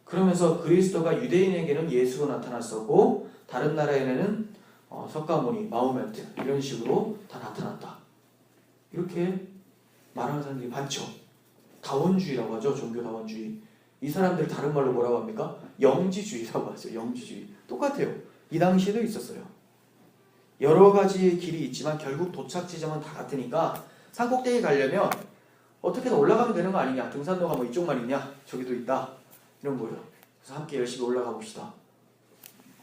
Speaker 1: 그러면서 그리스도가 유대인에게는 예수로 나타났었고 다른 나라에는 석가모니, 마호메트 이런 식으로 다 나타났다. 이렇게 말하는 사람들이 많죠. 다원주의라고 하죠. 종교다원주의. 이 사람들 다른 말로 뭐라고 합니까? 영지주의라고 하죠. 영지주의. 똑같아요. 이 당시에도 있었어요. 여러 가지 길이 있지만 결국 도착 지점은 다 같으니까 산꼭대기 가려면 어떻게든 올라가면 되는 거 아니냐. 등산로가 뭐 이쪽만 있냐. 저기도 있다. 이런 거예요. 그래서 함께 열심히 올라가 봅시다.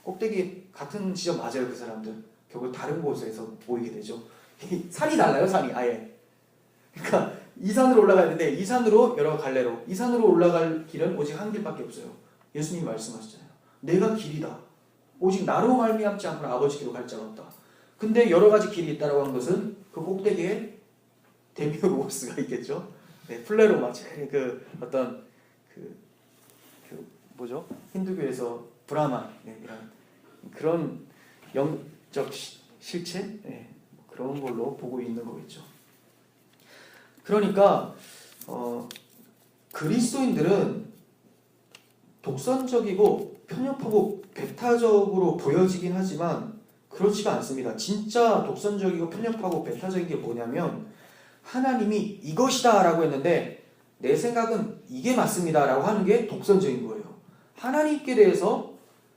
Speaker 1: 꼭대기 같은 지점 맞아요. 그 사람들. 결국 다른 곳에서 모이게 되죠. 산이 달라요. 산이 아예. 그러니까 이 산으로 올라가야 되는데 이 산으로 여러 갈래로 이 산으로 올라갈 길은 오직 한 길밖에 없어요. 예수님이 말씀하셨잖아요. 내가 길이다. 오직 나로 말미암지 않고는 아버지께로 갈 자가 없다. 근데 여러 가지 길이 있다라고 한 것은 그 꼭대기에 데미오로고스가 있겠죠. 네, 플레로마 그 어떤 그 뭐죠? 힌두교에서 브라만 네, 그런 영적 실체 네, 그런 걸로 보고 있는 거겠죠. 그러니까 그리스도인들은 독선적이고 편협하고 배타적으로 보여지긴 하지만 그렇지가 않습니다. 진짜 독선적이고 편협하고 배타적인 게 뭐냐면 하나님이 이것이다 라고 했는데 내 생각은 이게 맞습니다 라고 하는 게 독선적인 거예요. 하나님께 대해서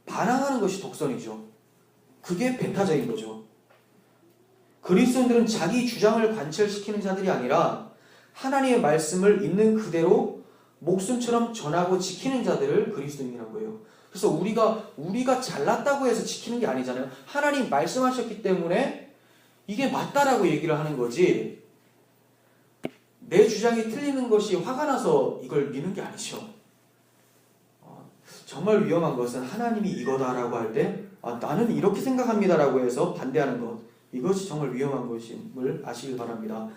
Speaker 1: 반항하는 것이 독선이죠. 그게 배타적인 거죠. 그리스도인들은 자기 주장을 관철시키는 자들이 아니라 하나님의 말씀을 있는 그대로 목숨처럼 전하고 지키는 자들을 그리스도인이라고 해요. 그래서 우리가 잘났다고 해서 지키는 게 아니잖아요. 하나님 말씀하셨기 때문에 이게 맞다라고 얘기를 하는 거지. 내 주장이 틀리는 것이 화가 나서 이걸 믿는 게 아니죠. 정말 위험한 것은 하나님이 이거다라고 할 때 나는 이렇게 생각합니다라고 해서 반대하는 것. 이것이 정말 위험한 것임을 아시길 바랍니다.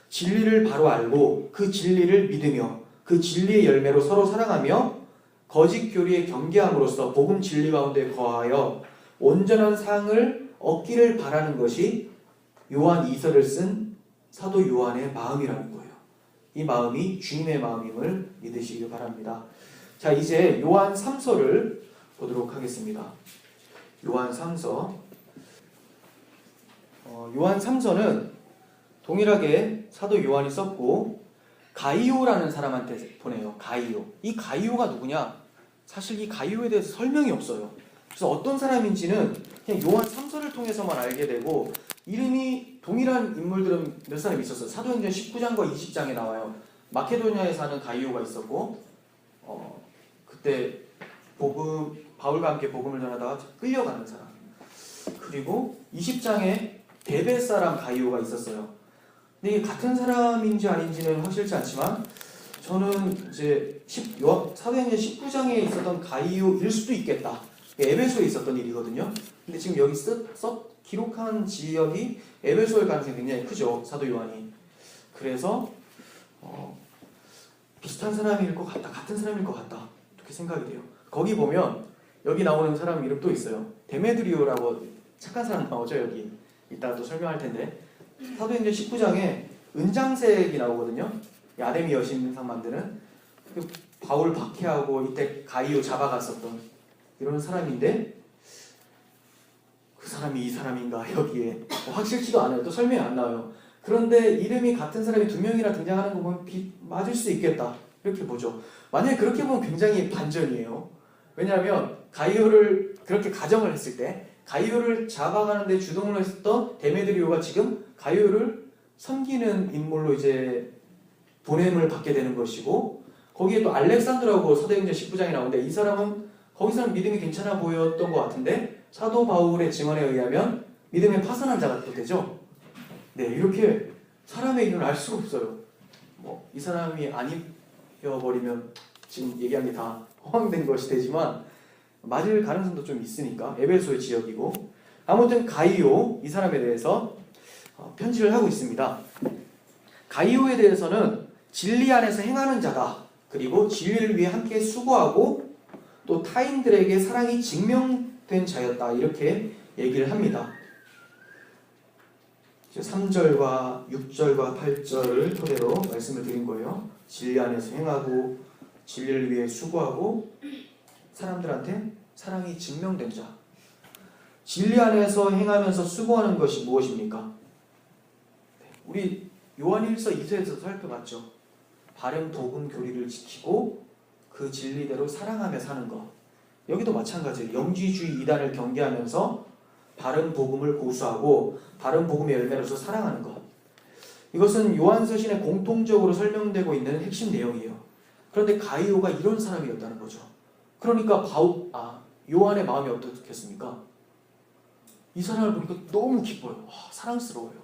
Speaker 1: 진리를 바로 알고 그 진리를 믿으며 그 진리의 열매로 서로 사랑하며 거짓 교리에 경계함으로써 복음 진리 가운데 거하여 온전한 상을 얻기를 바라는 것이 요한 2서를 쓴 사도 요한의 마음이라는 거예요. 이 마음이 주님의 마음임을 믿으시길 바랍니다. 자, 이제 요한 3서를 보도록 하겠습니다. 요한 3서. 요한 3서는 동일하게 사도 요한이 썼고 가이오라는 사람한테 보내요. 가이오. 이 가이오가 누구냐? 사실 이 가이오에 대해서 설명이 없어요. 그래서 어떤 사람인지는 그냥 요한 3서를 통해서만 알게 되고 이름이 동일한 인물들은 몇 사람 있었어요. 사도행전 19장과 20장에 나와요. 마케도니아에 사는 가이오가 있었고 그때 바울과 함께 복음을 전하다가 끌려가는 사람. 그리고 20장에 데베 사람 가이오가 있었어요. 근데 이게 같은 사람인지 아닌지는 확실치 않지만 저는 이제 사도행전 19장에 있었던 가이오일 수도 있겠다. 에베소에 있었던 일이거든요. 근데 지금 여기 기록한 지역이 에베소일 가능성이 굉장히 크죠. 사도 요한이. 그래서 비슷한 사람일 것 같다. 같은 사람일 것 같다. 이렇게 생각이 돼요. 거기 보면 여기 나오는 사람 이름 또 있어요. 데메드리오라고 착한 사람 나오죠. 여기. 이따가 또 설명할 텐데 사도행전 19장에 은장색이 나오거든요. 아데미 여신상 만드는 바울 박해하고 이때 가이오 잡아갔었던 이런 사람인데 그 사람이 이 사람인가 여기에 확실치도 않아요. 또 설명이 안 나와요. 그런데 이름이 같은 사람이 두 명이나 등장하는 거 보면 맞을 수 있겠다 이렇게 보죠. 만약에 그렇게 보면 굉장히 반전이에요. 왜냐하면 가이오를 그렇게 가정을 했을 때 가이오를 잡아가는데 주동을 했었던 데메드리오가 지금 가이오를 섬기는 인물로 이제 보냄을 받게 되는 것이고 거기에 또 알렉산드라고 사도행전 19장에 나오는데 이 사람은 거기서는 믿음이 괜찮아 보였던 것 같은데 사도 바울의 증언에 의하면 믿음에 파산한 자가 또 되죠. 네, 이렇게 사람의 이름을 알 수가 없어요. 이 사람이 아니어버리면 지금 얘기한 게 다 허황된 것이 되지만 맞을 가능성도 좀 있으니까 에베소의 지역이고 아무튼 가이오 이 사람에 대해서 편지를 하고 있습니다. 가이오에 대해서는 진리 안에서 행하는 자다. 그리고 진리를 위해 함께 수고하고 또 타인들에게 사랑이 증명된 자였다. 이렇게 얘기를 합니다. 3절과 6절과 8절을 토대로 말씀을 드린 거예요. 진리 안에서 행하고 진리를 위해 수고하고 사람들한테 사랑이 증명된 자. 진리 안에서 행하면서 수고하는 것이 무엇입니까? 우리 요한 1서 2서에서 살펴봤죠. 바른 복음 교리를 지키고 그 진리대로 사랑하며 사는 것. 여기도 마찬가지예요. 영지주의 이단을 경계하면서 바른 복음을 고수하고 바른 복음의 열매로서 사랑하는 것. 이것은 요한서신에 공통적으로 설명되고 있는 핵심 내용이에요. 그런데 가이오가 이런 사람이었다는 거죠. 그러니까 요한의 마음이 어떻겠습니까? 이 사람을 보니까 너무 기뻐요. 사랑스러워요.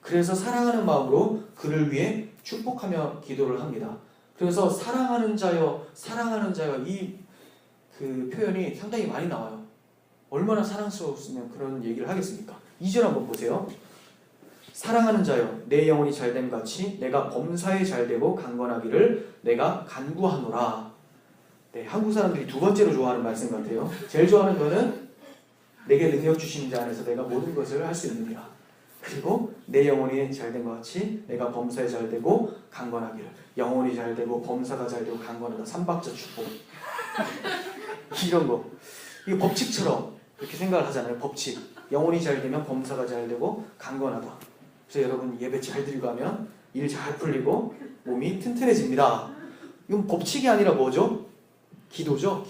Speaker 1: 그래서 사랑하는 마음으로 그를 위해 축복하며 기도를 합니다. 그래서 사랑하는 자여 이 그 표현이 상당히 많이 나와요. 얼마나 사랑스러웠으면 그런 얘기를 하겠습니까? 2절 한번 보세요. 사랑하는 자여 내 영혼이 잘됨 같이 내가 범사에 잘되고 강건하기를 내가 간구하노라. 네, 한국 사람들이 두 번째로 좋아하는 말씀 같아요. 제일 좋아하는 거는 내게 능력 주신 자 안에서 내가 모든 것을 할 수 있느니라. 그리고 내 영혼이 잘된 것 같이 내가 범사에 잘되고 강건하기를. 영혼이 잘되고 범사가 잘되고 강건하다. 삼박자 축복. 이런 거. 이거 법칙처럼 이렇게 생각을 하잖아요. 법칙. 영혼이 잘되면 범사가 잘되고 강건하다. 그래서 여러분 예배 잘 드리고 하면 일 잘 풀리고 몸이 튼튼해집니다. 이건 법칙이 아니라 뭐죠? 기도죠.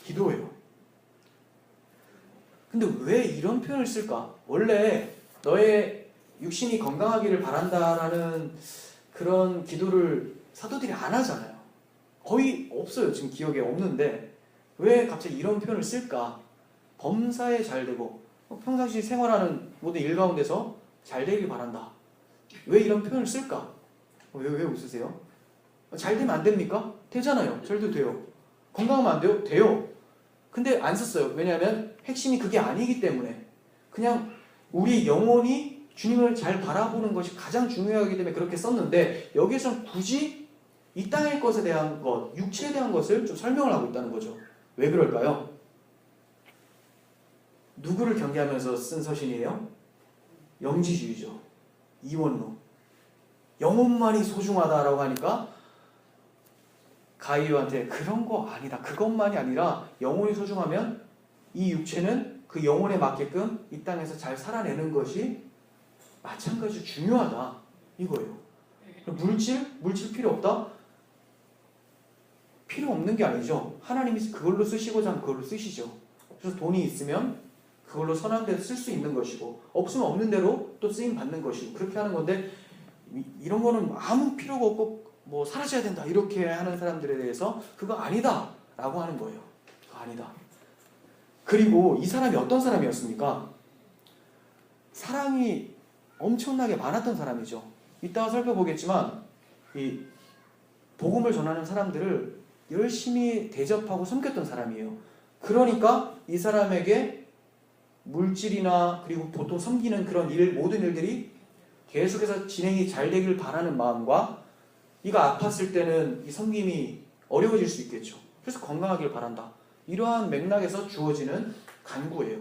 Speaker 1: 기도예요. 근데 왜 이런 표현을 쓸까? 원래 너의 육신이 건강하기를 바란다라는 그런 기도를 사도들이 안 하잖아요. 거의 없어요. 지금 기억에 없는데 왜 갑자기 이런 표현을 쓸까? 범사에 잘되고 평상시 생활하는 모든 일 가운데서 잘되길 바란다. 왜 이런 표현을 쓸까? 왜 웃으세요? 잘되면 안 됩니까? 되잖아요. 잘도 돼요. 건강하면 안 돼요? 돼요. 근데 안 썼어요. 왜냐하면 핵심이 그게 아니기 때문에. 그냥 우리 영혼이 주님을 잘 바라보는 것이 가장 중요하기 때문에 그렇게 썼는데 여기서는 굳이 이 땅의 것에 대한 것, 육체에 대한 것을 좀 설명을 하고 있다는 거죠. 왜 그럴까요? 누구를 경계하면서 쓴 서신이에요? 영지주의죠. 이원론. 영혼만이 소중하다라고 하니까 가이오한테 그런 거 아니다. 그것만이 아니라 영혼이 소중하면 이 육체는 그 영혼에 맞게끔 이 땅에서 잘 살아내는 것이 마찬가지로 중요하다. 이거예요. 물질 필요 없다? 필요 없는 게 아니죠. 하나님이 그걸로 쓰시고자 하면 그걸로 쓰시죠. 그래서 돈이 있으면 그걸로 선한 데서 쓸 수 있는 것이고 없으면 없는 대로 또 쓰임 받는 것이고 그렇게 하는 건데 이런 거는 아무 필요가 없고 뭐 사라져야 된다 이렇게 하는 사람들에 대해서 그거 아니다 라고 하는 거예요. 그거 아니다. 그리고 이 사람이 어떤 사람이었습니까? 사랑이 엄청나게 많았던 사람이죠. 이따가 살펴보겠지만 이 복음을 전하는 사람들을 열심히 대접하고 섬겼던 사람이에요. 그러니까 이 사람에게 물질이나 그리고 보통 섬기는 그런 모든 일들이 계속해서 진행이 잘 되길 바라는 마음과 이가 아팠을 때는 이 섬김이 어려워질 수 있겠죠. 그래서 건강하길 바란다. 이러한 맥락에서 주어지는 간구예요.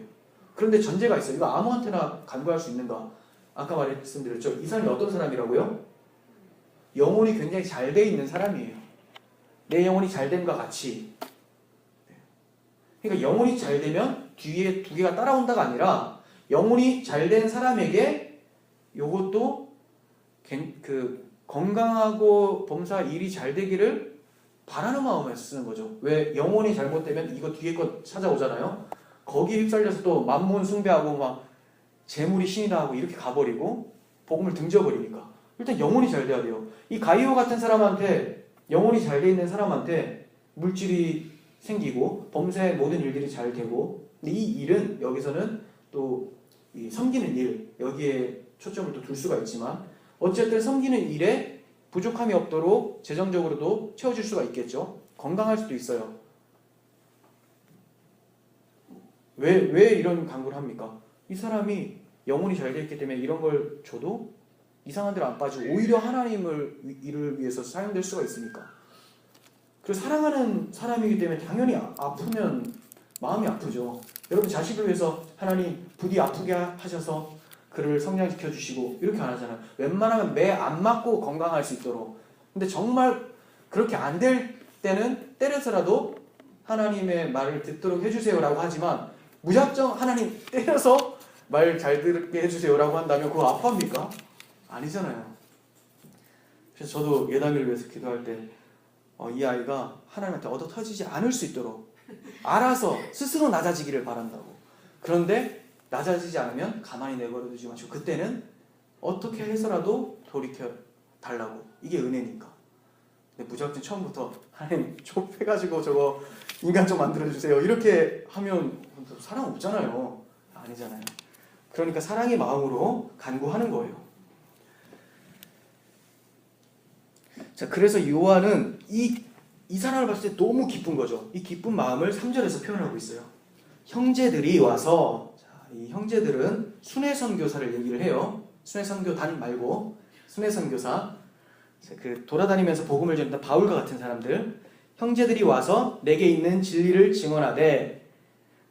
Speaker 1: 그런데 전제가 있어요. 이거 아무한테나 간구할 수 있는가? 아까 말씀드렸죠. 이 사람이 어떤 사람이라고요? 영혼이 굉장히 잘 돼 있는 사람이에요. 내 영혼이 잘 됨과 같이. 그러니까 영혼이 잘 되면 뒤에 두 개가 따라온다가 아니라 영혼이 잘 된 사람에게 요것도 건강하고 범사 일이 잘 되기를 바라는 마음에서 쓰는 거죠. 왜? 영혼이 잘못되면 이거 뒤에 거 찾아오잖아요. 거기에 휩쓸려서 또 만몬 숭배하고 막 재물이 신이다 하고 이렇게 가버리고 복음을 등져버리니까 일단 영혼이 잘 돼야 돼요. 이 가이오 같은 사람한테 영혼이 잘 돼 있는 사람한테 물질이 생기고 범사의 모든 일들이 잘 되고 근데 이 일은 여기서는 또 이 섬기는 일 여기에 초점을 또 둘 수가 있지만 어쨌든 섬기는 일에 부족함이 없도록 재정적으로도 채워질 수가 있겠죠. 건강할 수도 있어요. 왜 이런 강구를 합니까? 이 사람이 영혼이 잘 되어 있기 때문에 이런 걸 줘도 이상한 데로 안 빠지고 오히려 하나님을 일을 위해서 사용될 수가 있습니까? 그리고 사랑하는 사람이기 때문에 당연히 아프면 마음이 아프죠. 여러분 자식을 위해서 하나님 부디 아프게 하셔서 그를 성장시켜 주시고 이렇게 안 하잖아요. 웬만하면 매 안 맞고 건강할 수 있도록. 근데 정말 그렇게 안 될 때는 때려서라도 하나님의 말을 듣도록 해주세요라고 하지만 무작정 하나님 때려서 말 잘 듣게 해주세요라고 한다면 그거 아파합니까? 아니잖아요. 그래서 저도 예담이를 위해서 기도할 때 이 아이가 하나님한테 얻어 터지지 않을 수 있도록 알아서 스스로 낮아지기를 바란다고. 그런데 낮아지지 않으면 가만히 내버려 두지 마시고 그때는 어떻게 해서라도 돌이켜 달라고. 이게 은혜니까. 근데 무작정 처음부터 하나님 좁혀가지고 저거 인간 좀 만들어주세요 이렇게 하면 사랑 없잖아요. 아니잖아요. 그러니까 사랑의 마음으로 간구하는 거예요. 자, 그래서 요한은 이 사람을 봤을 때 너무 기쁜 거죠. 이 기쁜 마음을 3절에서 표현하고 있어요. 형제들이 와서, 자, 이 형제들은 순회선교사를 얘기를 해요. 순회선교단 말고 순회선교사. 그 돌아다니면서 복음을 전했던 바울과 같은 사람들. 형제들이 와서 내게 있는 진리를 증언하되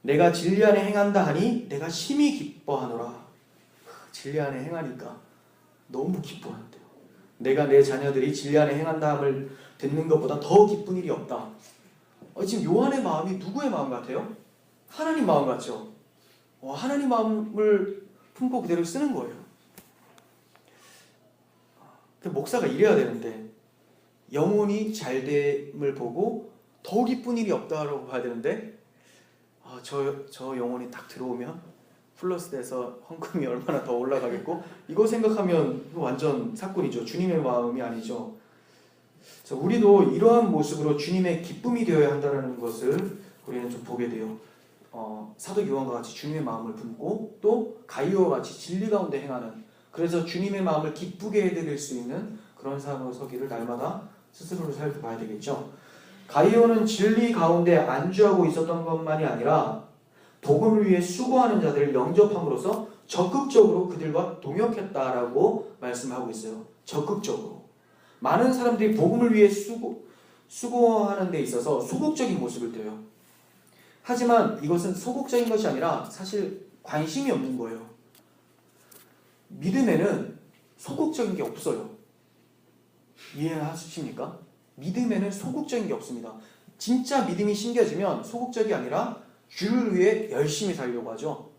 Speaker 1: 내가 진리 안에 행한다 하니 내가 심히 기뻐하노라. 진리 안에 행하니까 너무 기뻐한대요. 내가 내 자녀들이 진리 안에 행한다 함을 듣는 것보다 더 기쁜 일이 없다. 지금 요한의 마음이 누구의 마음 같아요? 하나님 마음 같죠? 하나님 마음을 품고 그대로 쓰는 거예요. 목사가 이래야 되는데 영혼이 잘됨을 보고 더 기쁜 일이 없다라고 봐야 되는데 저 영혼이 딱 들어오면 플러스 돼서 헌금이 얼마나 더 올라가겠고 이거 생각하면 완전 사건이죠. 주님의 마음이 아니죠. 자, 우리도 이러한 모습으로 주님의 기쁨이 되어야 한다는 것을 우리는 좀 보게 돼요. 사도 요한과 같이 주님의 마음을 품고 또 가이오와 같이 진리 가운데 행하는, 그래서 주님의 마음을 기쁘게 해드릴 수 있는 그런 사람으로 서기를 날마다 스스로를 살펴봐야 되겠죠. 가이오는 진리 가운데 안주하고 있었던 것만이 아니라 복음을 위해 수고하는 자들을 영접함으로써 적극적으로 그들과 동역했다라고 말씀하고 있어요. 적극적으로. 많은 사람들이 복음을 위해 수고하는 데 있어서 소극적인 모습을 띄어요. 하지만 이것은 소극적인 것이 아니라 사실 관심이 없는 거예요. 믿음에는 소극적인 게 없어요. 이해하십니까? 믿음에는 소극적인 게 없습니다. 진짜 믿음이 심겨지면 소극적이 아니라 주를 위해 열심히 살려고 하죠.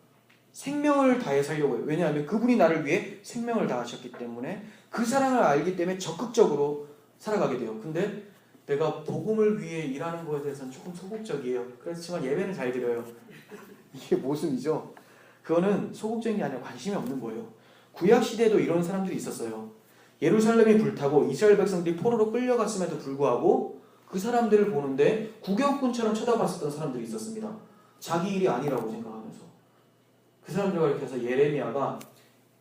Speaker 1: 생명을 다해 살려고 해요. 왜냐하면 그분이 나를 위해 생명을 다하셨기 때문에 그 사랑을 알기 때문에 적극적으로 살아가게 돼요. 근데 내가 복음을 위해 일하는 것에 대해서는 조금 소극적이에요. 그렇지만 예배는 잘 드려요. 이게 모순이죠. 그거는 소극적인 게 아니라 관심이 없는 거예요. 구약시대에도 이런 사람들이 있었어요. 예루살렘이 불타고 이스라엘 백성들이 포로로 끌려갔음에도 불구하고 그 사람들을 보는데 구경꾼처럼 쳐다봤었던 사람들이 있었습니다. 자기 일이 아니라고 생각하면서. 그 사람들과 이렇게 해서 예레미야가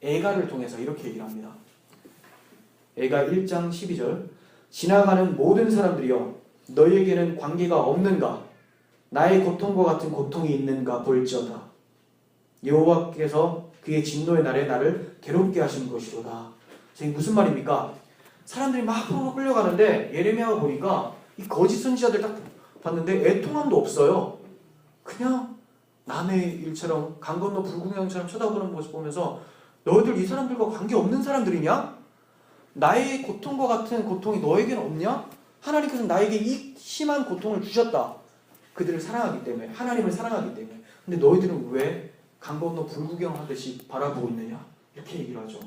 Speaker 1: 애가를 통해서 이렇게 얘기를 합니다. 애가 1장 12절 지나가는 모든 사람들이여 너희에게는 관계가 없는가? 나의 고통과 같은 고통이 있는가 볼지어다. 여호와께서 그의 진노의 날에 나를 괴롭게 하신 것이로다. 이게 무슨 말입니까? 사람들이 막 포로로 끌려가는데 예레미야가 보니까 이 거짓 선지자들 딱 봤는데 애통함도 없어요. 그냥 남의 일처럼 강 건너 불구경처럼 쳐다보는 모습 보면서 너희들 이 사람들과 관계없는 사람들이냐? 나의 고통과 같은 고통이 너에게는 없냐? 하나님께서 나에게 이 심한 고통을 주셨다. 그들을 사랑하기 때문에, 하나님을 사랑하기 때문에. 근데 너희들은 왜 강 건너 불구경하듯이 바라보고 있느냐? 이렇게 얘기를 하죠.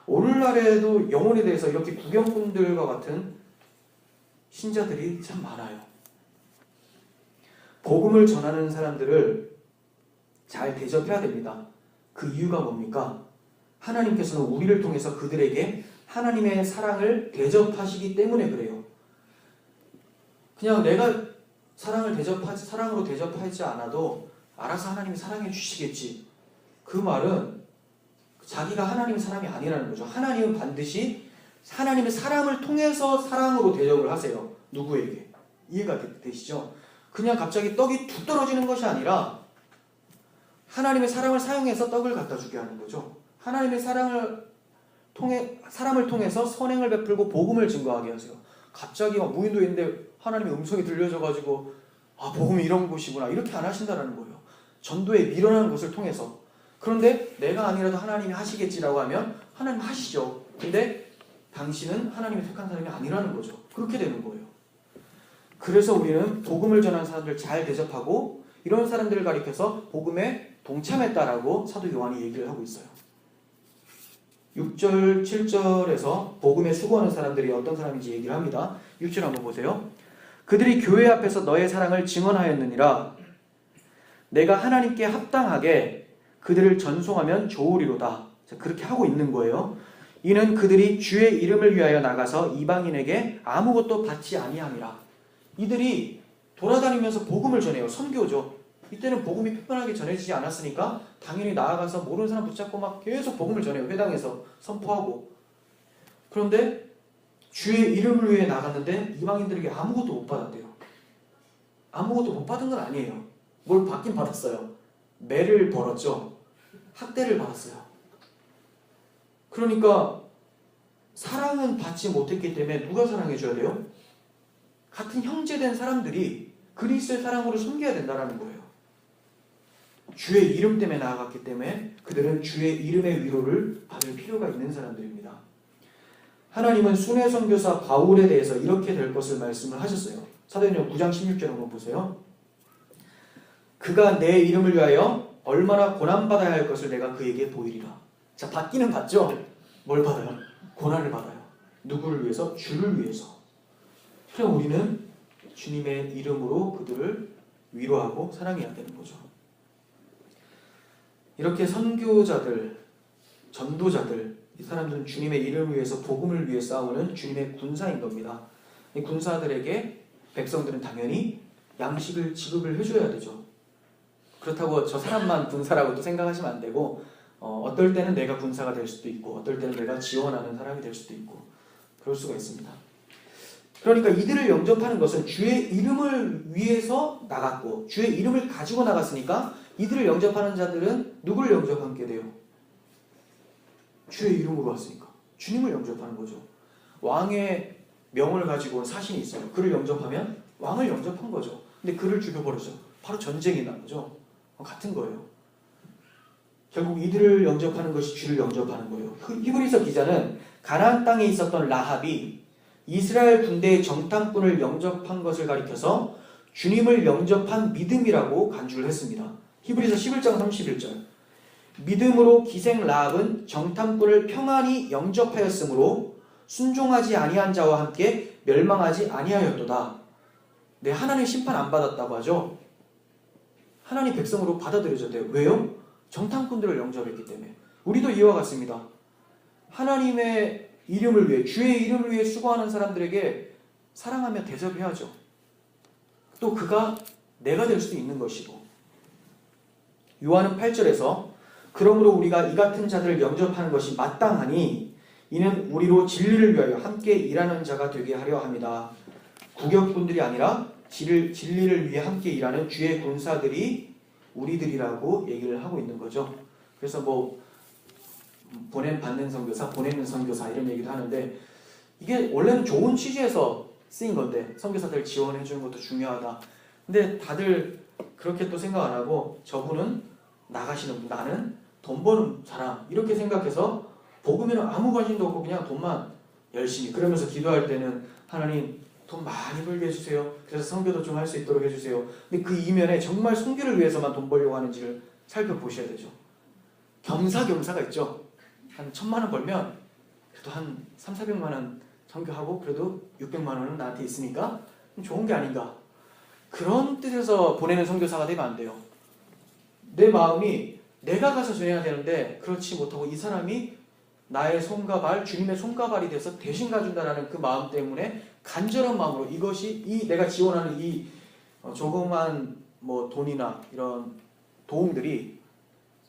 Speaker 1: 오늘날에도 영혼에 대해서 이렇게 구경꾼들과 같은 신자들이 참 많아요. 복음을 전하는 사람들을 잘 대접해야 됩니다. 그 이유가 뭡니까? 하나님께서는 우리를 통해서 그들에게 하나님의 사랑을 대접하시기 때문에 그래요. 그냥 내가 사랑으로 대접하지 않아도 알아서 하나님이 사랑해 주시겠지. 그 말은 자기가 하나님의 사람이 아니라는 거죠. 하나님은 반드시 하나님의 사랑을 통해서 사랑으로 대접을 하세요. 누구에게? 이해가 되시죠? 그냥 갑자기 떡이 툭 떨어지는 것이 아니라 하나님의 사랑을 사용해서 떡을 갖다 주게 하는 거죠. 하나님의 사랑을 사람을 통해서 선행을 베풀고 복음을 증거하게 하세요. 갑자기 막 무인도인데 하나님의 음성이 들려져가지고 복음이 이런 곳이구나 이렇게 안 하신다라는 거예요. 전도에 밀어나는 것을 통해서. 그런데 내가 아니라도 하나님이 하시겠지라고 하면 하나님 하시죠. 근데 당신은 하나님이 택한 사람이 아니라는 거죠. 그렇게 되는 거예요. 그래서 우리는 복음을 전하는 사람들 잘 대접하고 이런 사람들을 가리켜서 복음에 동참했다라고 사도 요한이 얘기를 하고 있어요. 6절, 7절에서 복음에 수고하는 사람들이 어떤 사람인지 얘기를 합니다. 6절 한번 보세요. 그들이 교회 앞에서 너의 사랑을 증언하였느니라. 내가 하나님께 합당하게 그들을 전송하면 좋으리로다. 그렇게 하고 있는 거예요. 이는 그들이 주의 이름을 위하여 나가서 이방인에게 아무것도 받지 아니함이라. 이들이 돌아다니면서 복음을 전해요. 선교죠. 이때는 복음이 팽팽하게 전해지지 않았으니까 당연히 나아가서 모르는 사람 붙잡고 막 계속 복음을 전해요. 회당에서 선포하고. 그런데 주의 이름을 위해 나갔는데 이방인들에게 아무것도 못 받았대요. 아무것도 못 받은 건 아니에요. 뭘 받긴 받았어요. 매를 벌었죠. 학대를 받았어요. 그러니까 사랑은 받지 못했기 때문에 누가 사랑해줘야 돼요? 같은 형제된 사람들이 그리스도의 사랑으로 섬겨야 된다는 거예요. 주의 이름 때문에 나아갔기 때문에 그들은 주의 이름의 위로를 받을 필요가 있는 사람들입니다. 하나님은 순회 선교사 바울에 대해서 이렇게 될 것을 말씀을 하셨어요. 사도행전 9장 16절 한번 보세요. 그가 내 이름을 위하여 얼마나 고난받아야 할 것을 내가 그에게 보이리라. 자, 받기는 받죠. 뭘 받아요? 고난을 받아요. 누구를 위해서? 주를 위해서. 그럼 우리는 주님의 이름으로 그들을 위로하고 사랑해야 되는 거죠. 이렇게 선교자들, 전도자들, 이 사람들은 주님의 이름을 위해서 복음을 위해 싸우는 주님의 군사인 겁니다. 이 군사들에게 백성들은 당연히 양식을 지급을 해줘야 되죠. 그렇다고 저 사람만 군사라고 또 생각하시면 안 되고 어떨 때는 내가 군사가 될 수도 있고 어떨 때는 내가 지원하는 사람이 될 수도 있고 그럴 수가 있습니다. 그러니까 이들을 영접하는 것은 주의 이름을 위해서 나갔고 주의 이름을 가지고 나갔으니까 이들을 영접하는 자들은 누구를 영접하게 돼요? 주의 이름으로 왔으니까 주님을 영접하는 거죠. 왕의 명을 가지고 온 사신이 있어요. 그를 영접하면 왕을 영접한 거죠. 근데 그를 죽여버렸죠. 바로 전쟁이 난 거죠. 같은 거예요. 결국 이들을 영접하는 것이 주를 영접하는 거예요. 히브리서 기자는 가나안 땅에 있었던 라합이 이스라엘 군대의 정탐꾼을 영접한 것을 가리켜서 주님을 영접한 믿음이라고 간주를 했습니다. 히브리서 11장 31절. 믿음으로 기생 라합은 정탐꾼을 평안히 영접하였으므로 순종하지 아니한 자와 함께 멸망하지 아니하였도다. 네, 하나님 심판 안 받았다고 하죠. 하나님 백성으로 받아들여졌대요. 왜요? 정탐꾼들을 영접했기 때문에. 우리도 이와 같습니다. 하나님의 이름을 위해, 주의 이름을 위해 수고하는 사람들에게 사랑하며 대접해야죠. 또 그가 내가 될 수도 있는 것이고. 요한은 8절에서 그러므로 우리가 이 같은 자들을 영접하는 것이 마땅하니 이는 우리로 진리를 위하여 함께 일하는 자가 되게 하려 합니다. 구격꾼들이 아니라 진리를 위해 함께 일하는 주의 군사들이 우리들이라고 얘기를 하고 있는 거죠. 그래서 받는 선교사, 보내는 선교사 이런 얘기도 하는데 이게 원래는 좋은 취지에서 쓰인 건데 선교사들 지원해 주는 것도 중요하다. 근데 다들 그렇게 또 생각 안 하고 저분은 나가시는 분, 나는 돈 버는 사람 이렇게 생각해서 복음에는 아무 관심도 없고 그냥 돈만 열심히 그러면서 기도할 때는 하나님 돈 많이 벌게 해주세요. 그래서 선교도 좀 할 수 있도록 해주세요. 근데 그 이면에 정말 선교를 위해서만 돈 벌려고 하는지를 살펴보셔야 되죠. 겸사겸사가 있죠. 한 1,000만 원 벌면 그래도 한 300~400만 원 선교하고 그래도 600만 원은 나한테 있으니까 좋은 게 아닌가. 그런 뜻에서 보내는 선교사가 되면 안 돼요. 내 마음이 내가 가서 전해야 되는데 그렇지 못하고 이 사람이 나의 손과 발, 주님의 손과 발이 돼서 대신 가준다라는 그 마음 때문에 간절한 마음으로 이것이 내가 지원하는 이 조그만 돈이나 이런 도움들이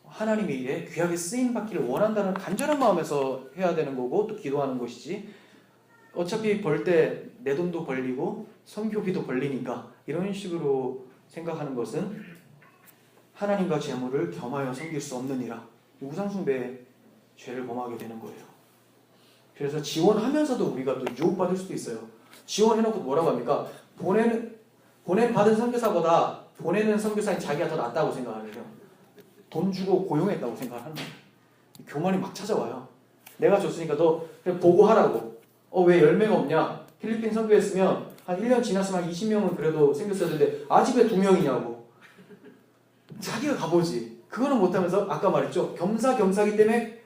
Speaker 1: 하나님의 일에 귀하게 쓰임 받기를 원한다는 간절한 마음에서 해야 되는 거고 또 기도하는 것이지 어차피 벌 때 내 돈도 벌리고 선교비도 벌리니까 이런 식으로 생각하는 것은 하나님과 재물을 겸하여 섬길 수 없느니라 우상숭배의 죄를 범하게 되는 거예요. 그래서 지원하면서도 우리가 또 유혹받을 수도 있어요. 지원해놓고 뭐라고 합니까? 받은 선교사보다 보내는 선교사인 자기가 더 낫다고 생각을 해요. 돈 주고 고용했다고 생각을 하는 거예요. 교만이 막 찾아와요. 내가 줬으니까 너 그냥 보고하라고. 왜 열매가 없냐? 필리핀 선교했으면 한 1년 지났으면 한 20명은 그래도 생겼어야 되는데 아직 왜 2명이냐고. 자기가 가보지. 그거는 못하면서 아까 말했죠. 겸사겸사기 때문에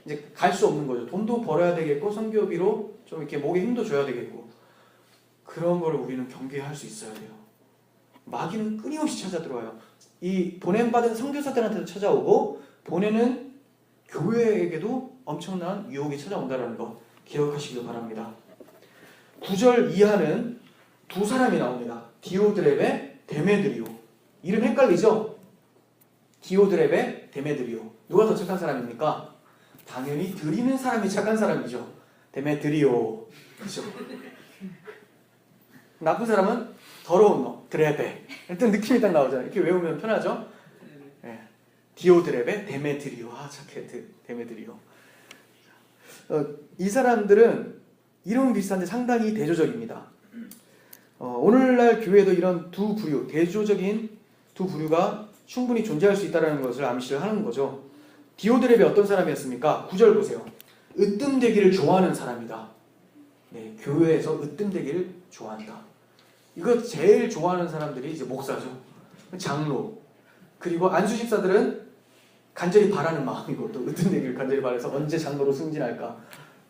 Speaker 1: 이제 갈 수 없는 거죠. 돈도 벌어야 되겠고 선교비로 좀 이렇게 목에 힘도 줘야 되겠고 그런 거를 우리는 경계할 수 있어야 돼요. 마귀는 끊임없이 찾아 들어와요. 이 보냄받은 선교사들한테도 찾아오고 보내는 교회에게도 엄청난 유혹이 찾아온다는 거 기억하시길 바랍니다. 9절 이하는 두 사람이 나옵니다. 디오드렙의 데메드리오. 이름 헷갈리죠? 디오드렙의 데메드리오. 누가 더 착한 사람입니까? 당연히 드리는 사람이 착한 사람이죠. 데메드리오. 그죠? 나쁜 사람은 더러운 너, 드레베. 일단 느낌이 딱 나오잖아요. 이렇게 외우면 편하죠? 네. 디오드렙의 데메드리오. 착해. 데메드리오. 이 사람들은 이름 비슷한데 상당히 대조적입니다. 오늘날 교회에도 이런 두 부류, 대조적인 두 부류가 충분히 존재할 수 있다는 것을 암시를 하는 거죠. 디오드렙이 어떤 사람이었습니까? 9절 보세요. 으뜸되기를 좋아하는 사람이다. 네, 교회에서 으뜸되기를 좋아한다. 이거 제일 좋아하는 사람들이 이제 목사죠. 장로. 그리고 안수집사들은 간절히 바라는 마음이고 또 으뜸되기를 간절히 바라서 언제 장로로 승진할까.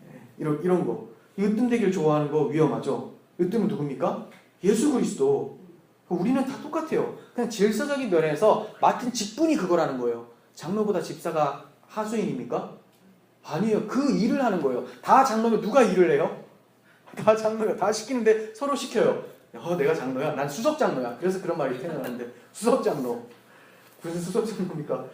Speaker 1: 네, 이런 거. 이 으뜸되기를 좋아하는 거 위험하죠. 으뜸은 누굽니까? 예수 그리스도. 우리는 다 똑같아요. 그냥 질서적인 면에서 맡은 직분이 그거라는 거예요. 장로보다 집사가 하수인입니까? 아니에요. 그 일을 하는 거예요. 다 장로면 누가 일을 해요? 다 장로야. 다 시키는데 서로 시켜요. 내가 장로야. 난 수석 장로야. 그래서 그런 말이 태어나는데 수석 장로. 무슨 수석 장로입니까?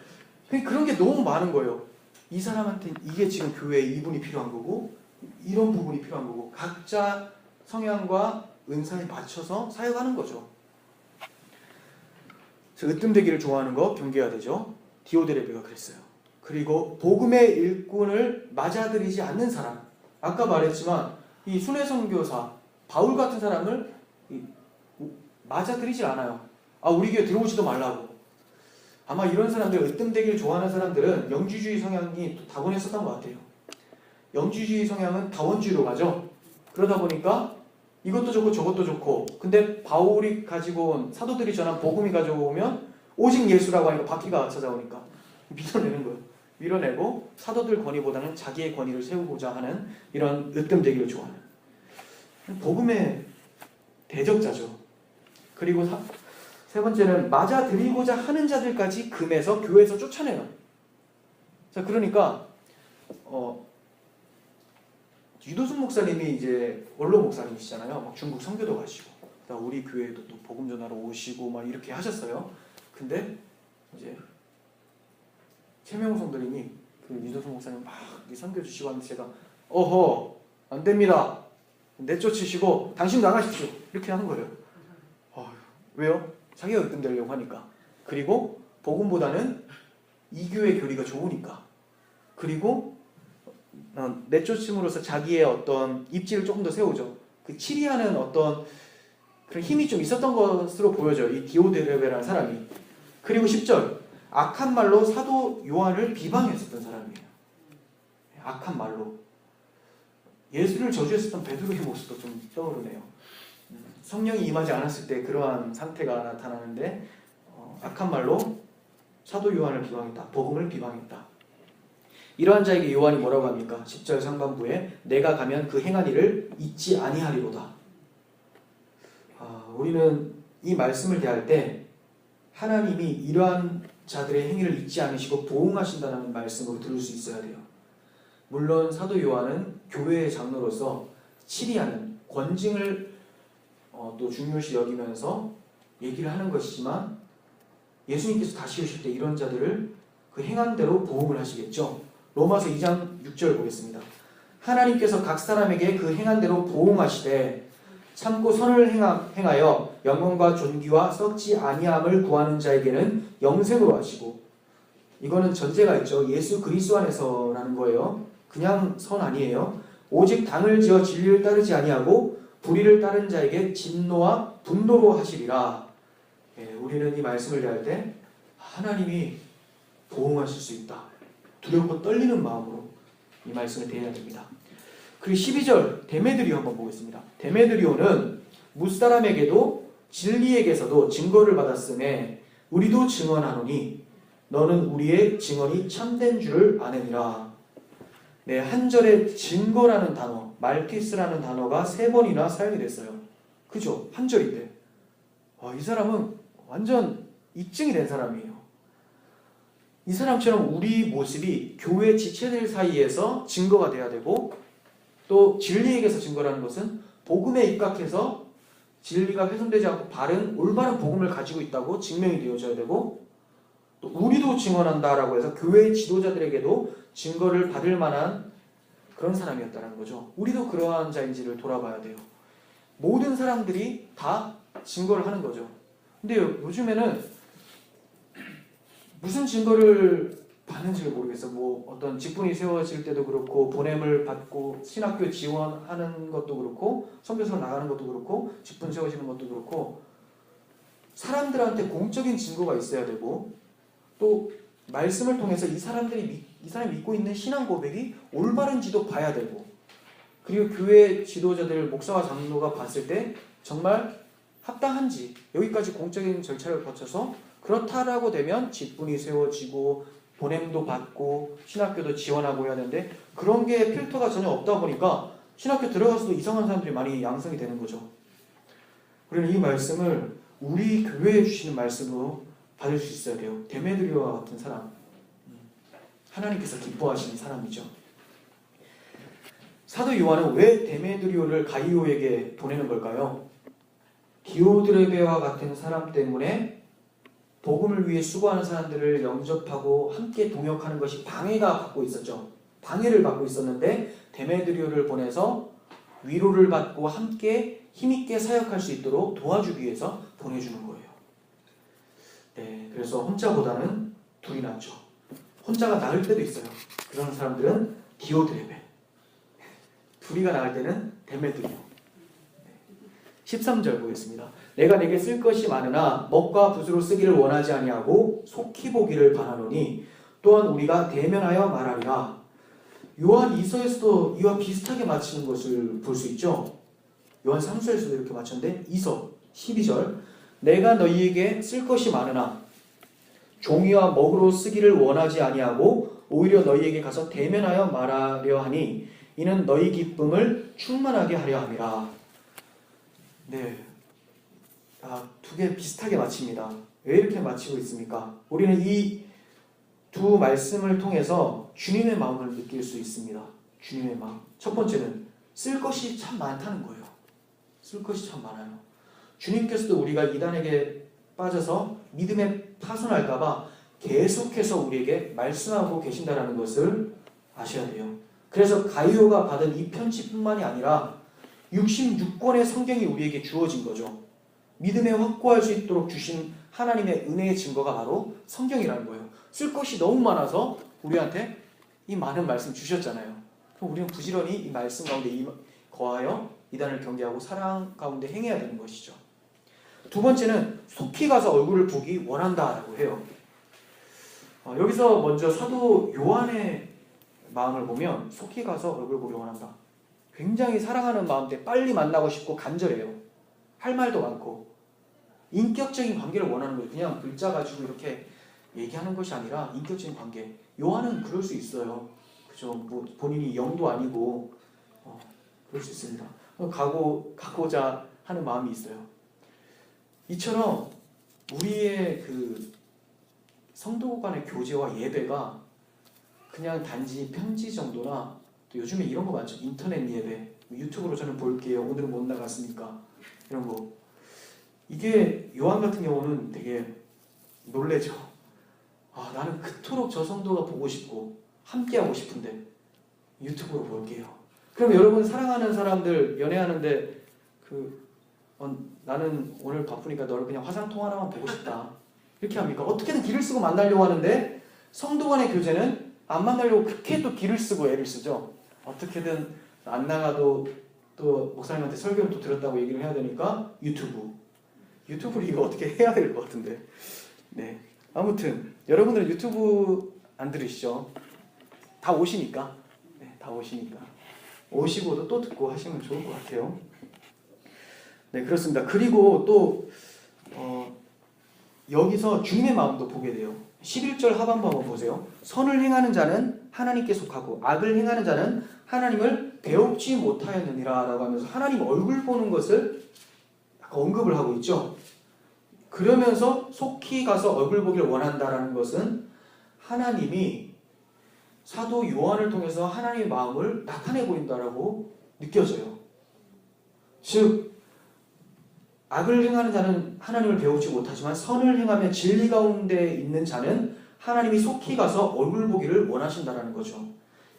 Speaker 1: 그런 게 너무 많은 거예요. 이 사람한테 이게 지금 교회에 이분이 필요한 거고 이런 부분이 필요한 거고 각자 성향과 은사에 맞춰서 사역하는 거죠. 으뜸되기를 좋아하는 거 경계해야 되죠. 디오드레베가 그랬어요. 그리고 복음의 일꾼을 맞아들이지 않는 사람. 아까 말했지만 이 순회 선교사 바울 같은 사람을 맞아들이질 않아요. 우리 교회 들어오지도 말라고. 아마 이런 사람들, 으뜸되기를 좋아하는 사람들은 영지주의 성향이 다분했었던 것 같아요. 영지주의 성향은 다원주의로 가죠. 그러다 보니까 이것도 좋고 저것도 좋고 근데 바울이 가지고 온 사도들이 전한 복음이 가져오면 오직 예수라고 하니까 바퀴가 찾아오니까 밀어내는 거예요. 밀어내고 사도들 권위보다는 자기의 권위를 세우고자 하는 이런 으뜸되기를 좋아하는 복음의 대적자죠. 그리고 세 번째는 맞아들이고자 하는 자들까지 금해서 교회에서 쫓아내요. 자, 그러니까 유도순 목사님이 이제 원로 목사님이시잖아요. 막 중국 선교도 가시고, 우리 교회에도 또 복음 전하러 오시고 막 이렇게 하셨어요. 근데 이제 최명호 성도님이 그 유도순 목사님 막 선교 주시고 하는데 제가 안 됩니다. 내쫓으시고 당신 나가십시오. 이렇게 하는 거예요. 왜요? 자기가 으뜸되려고 하니까. 그리고 복음보다는 이 교회 교리가 좋으니까. 그리고 내쫓음으로써 자기의 어떤 입지를 조금 더 세우죠. 그 치리하는 어떤 그런 힘이 좀 있었던 것으로 보여져요. 이 디오드레베라는 사람이. 그리고 10절. 악한 말로 사도 요한을 비방했었던 사람이에요. 악한 말로. 예수를 저주했었던 베드로의 모습도 좀 떠오르네요. 성령이 임하지 않았을 때 그러한 상태가 나타나는데 악한 말로 사도 요한을 비방했다. 복음을 비방했다. 이러한 자에게 요한이 뭐라고 합니까? 10절 상반부에 내가 가면 그 행한 일을 잊지 아니하리로다. 우리는 이 말씀을 대할 때 하나님이 이러한 자들의 행위를 잊지 않으시고 보응하신다는 말씀으로 들을 수 있어야 돼요. 물론 사도 요한은 교회의 장로로서 치리하는 권징을 또 중요시 여기면서 얘기를 하는 것이지만 예수님께서 다시 오실 때 이런 자들을 그 행한 대로 보응을 하시겠죠. 로마서 2장 6절 보겠습니다. 하나님께서 각 사람에게 그 행한 대로 보응하시되 참고 선을 행하여 영광과 존귀와 썩지 아니함을 구하는 자에게는 영생으로 하시고, 이거는 전제가 있죠. 예수 그리스도 안에서라는 거예요. 그냥 선 아니에요. 오직 당을 지어 진리를 따르지 아니하고 불의를 따른 자에게 진노와 분노로 하시리라. 우리는 이 말씀을 대할 때 하나님이 보응하실 수 있다. 두렵고 떨리는 마음으로 이 말씀을 대해야 됩니다. 그리고 12절 데메드리오 한번 보겠습니다. 데메드리오는 무사람에게도 진리에게서도 증거를 받았음에 우리도 증언하노니 너는 우리의 증언이 참된 줄을 아느니라. 네, 한 절에 증거라는 단어, 말티스라는 단어가 3번이나 사용이 됐어요. 그죠? 한 절인데. 이 사람은 완전 입증이 된 사람이에요. 이 사람처럼 우리 모습이 교회 지체들 사이에서 증거가 돼야 되고, 또 진리에게서 증거라는 것은 복음에 입각해서 진리가 훼손되지 않고 바른 올바른 복음을 가지고 있다고 증명이 되어져야 되고, 또 우리도 증언한다라고 해서 교회 지도자들에게도 증거를 받을 만한 그런 사람이었다는 거죠. 우리도 그러한 자인지를 돌아봐야 돼요. 모든 사람들이 다 증거를 하는 거죠. 근데 요즘에는 무슨 증거를 받는지를 모르겠어. 어떤 직분이 세워질 때도 그렇고, 보냄을 받고 신학교 지원하는 것도 그렇고, 선교사로 나가는 것도 그렇고, 직분 세워지는 것도 그렇고, 사람들한테 공적인 증거가 있어야 되고, 또 말씀을 통해서 이 사람이 믿고 있는 신앙 고백이 올바른지도 봐야 되고, 그리고 교회 지도자들, 목사와 장로가 봤을 때 정말 합당한지, 여기까지 공적인 절차를 거쳐서 그렇다라고 되면 직분이 세워지고 보냄도 받고 신학교도 지원하고 해야 되는데, 그런 게 필터가 전혀 없다 보니까 신학교 들어가서도 이상한 사람들이 많이 양성이 되는 거죠. 우리는 이 말씀을 우리 교회에 주시는 말씀으로 받을 수 있어야 돼요. 데메드리오와 같은 사람, 하나님께서 기뻐하시는 사람이죠. 사도 요한은 왜 데메드리오를 가이오에게 보내는 걸까요? 디오드레베와 같은 사람 때문에 복음을 위해 수고하는 사람들을 영접하고 함께 동역하는 것이 방해가 받고 있었죠. 방해를 받고 있었는데 데메드리오를 보내서 위로를 받고 함께 힘있게 사역할 수 있도록 도와주기 위해서 보내주는 거예요. 네, 그래서 혼자보다는 둘이 낫죠. 혼자가 나을 때도 있어요. 그런 사람들은 디오드레베, 둘이가 나을 때는 데메드리오. 13절 보겠습니다. 내가 내게 쓸 것이 많으나 먹과 붓으로 쓰기를 원하지 아니하고 속히 보기를 바라노니 또한 우리가 대면하여 말하리라. 요한 2서에서도 이와 비슷하게 마치는 것을 볼 수 있죠. 요한 3서에서도 이렇게 마쳤는데 2서 12절 내가 너희에게 쓸 것이 많으나 종이와 먹으로 쓰기를 원하지 아니하고 오히려 너희에게 가서 대면하여 말하려 하니 이는 너희 기쁨을 충만하게 하려 함이라. 네, 두 개 비슷하게 마칩니다. 왜 이렇게 마치고 있습니까? 우리는 이 두 말씀을 통해서 주님의 마음을 느낄 수 있습니다. 주님의 마음. 첫 번째는 쓸 것이 참 많다는 거예요. 쓸 것이 참 많아요. 주님께서도 우리가 이단에게 빠져서 믿음에 파손할까봐 계속해서 우리에게 말씀하고 계신다는 것을 아셔야 돼요. 그래서 가이오가 받은 이 편지뿐만이 아니라 66권의 성경이 우리에게 주어진 거죠. 믿음에 확고할 수 있도록 주신 하나님의 은혜의 증거가 바로 성경이라는 거예요. 쓸 것이 너무 많아서 우리한테 이 많은 말씀 주셨잖아요. 그럼 우리는 부지런히 이 말씀 가운데 거하여 이단을 경계하고 사랑 가운데 행해야 되는 것이죠. 두 번째는 속히 가서 얼굴을 보기 원한다라고 해요. 여기서 먼저 사도 요한의 마음을 보면 속히 가서 얼굴 보기 원한다. 굉장히 사랑하는 마음 때문에 빨리 만나고 싶고 간절해요. 할 말도 많고 인격적인 관계를 원하는 거예요. 그냥 글자 가지고 이렇게 얘기하는 것이 아니라 인격적인 관계. 요한은 그럴 수 있어요. 그죠? 본인이 영도 아니고 그럴 수 있습니다. 가고자 하는 마음이 있어요. 이처럼 우리의 그 성도 간의 교제와 예배가 그냥 단지 편지 정도나, 또 요즘에 이런 거 많죠. 인터넷 예배, 유튜브로 저는 볼게요. 오늘은 못 나갔으니까 이런 거. 이게 요한 같은 경우는 되게 놀래죠. 나는 그토록 저 성도가 보고 싶고 함께하고 싶은데 유튜브로 볼게요. 그럼 여러분 사랑하는 사람들 연애하는데 나는 오늘 바쁘니까 너를 그냥 화상통화 하나만 보고 싶다 이렇게 합니까? 어떻게든 길을 쓰고 만나려고 하는데 성도 간의 교제는 안 만나려고 그렇게 또 길을 쓰고 애를 쓰죠. 어떻게든 안 나가도 또 목사님한테 설교를 또 들었다고 얘기를 해야 되니까 유튜브를 이거 어떻게 해야 될 것 같은데. 네. 아무튼 여러분들은 유튜브 안 들으시죠? 다 오시니까. 네, 다 오시니까. 오시고도 또 듣고 하시면 좋을 것 같아요. 네, 그렇습니다. 그리고 또 여기서 주님의 마음도 보게 돼요. 11절 하반부 한번 보세요. 선을 행하는 자는 하나님께 속하고 악을 행하는 자는 하나님을 배웁지 못하였느니라 라고 하면서 하나님 얼굴 보는 것을 언급을 하고 있죠. 그러면서 속히 가서 얼굴 보기를 원한다라는 것은 하나님이 사도 요한을 통해서 하나님의 마음을 나타내 보인다라고 느껴져요. 즉 악을 행하는 자는 하나님을 배우지 못하지만 선을 행하며 진리 가운데 있는 자는 하나님이 속히 가서 얼굴 보기를 원하신다라는 거죠.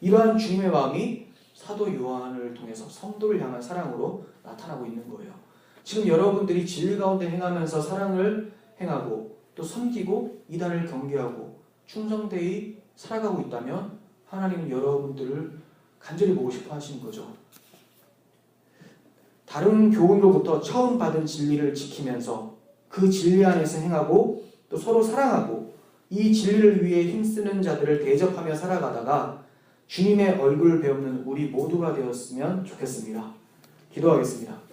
Speaker 1: 이러한 주님의 마음이 사도 요한을 통해서 성도를 향한 사랑으로 나타나고 있는 거예요. 지금 여러분들이 진리 가운데 행하면서 사랑을 행하고 또 섬기고 이단을 경계하고 충성되이 살아가고 있다면 하나님은 여러분들을 간절히 보고 싶어 하시는 거죠. 다른 교훈으로부터 처음 받은 진리를 지키면서 그 진리 안에서 행하고 또 서로 사랑하고 이 진리를 위해 힘쓰는 자들을 대접하며 살아가다가 주님의 얼굴을 배우는 우리 모두가 되었으면 좋겠습니다. 기도하겠습니다.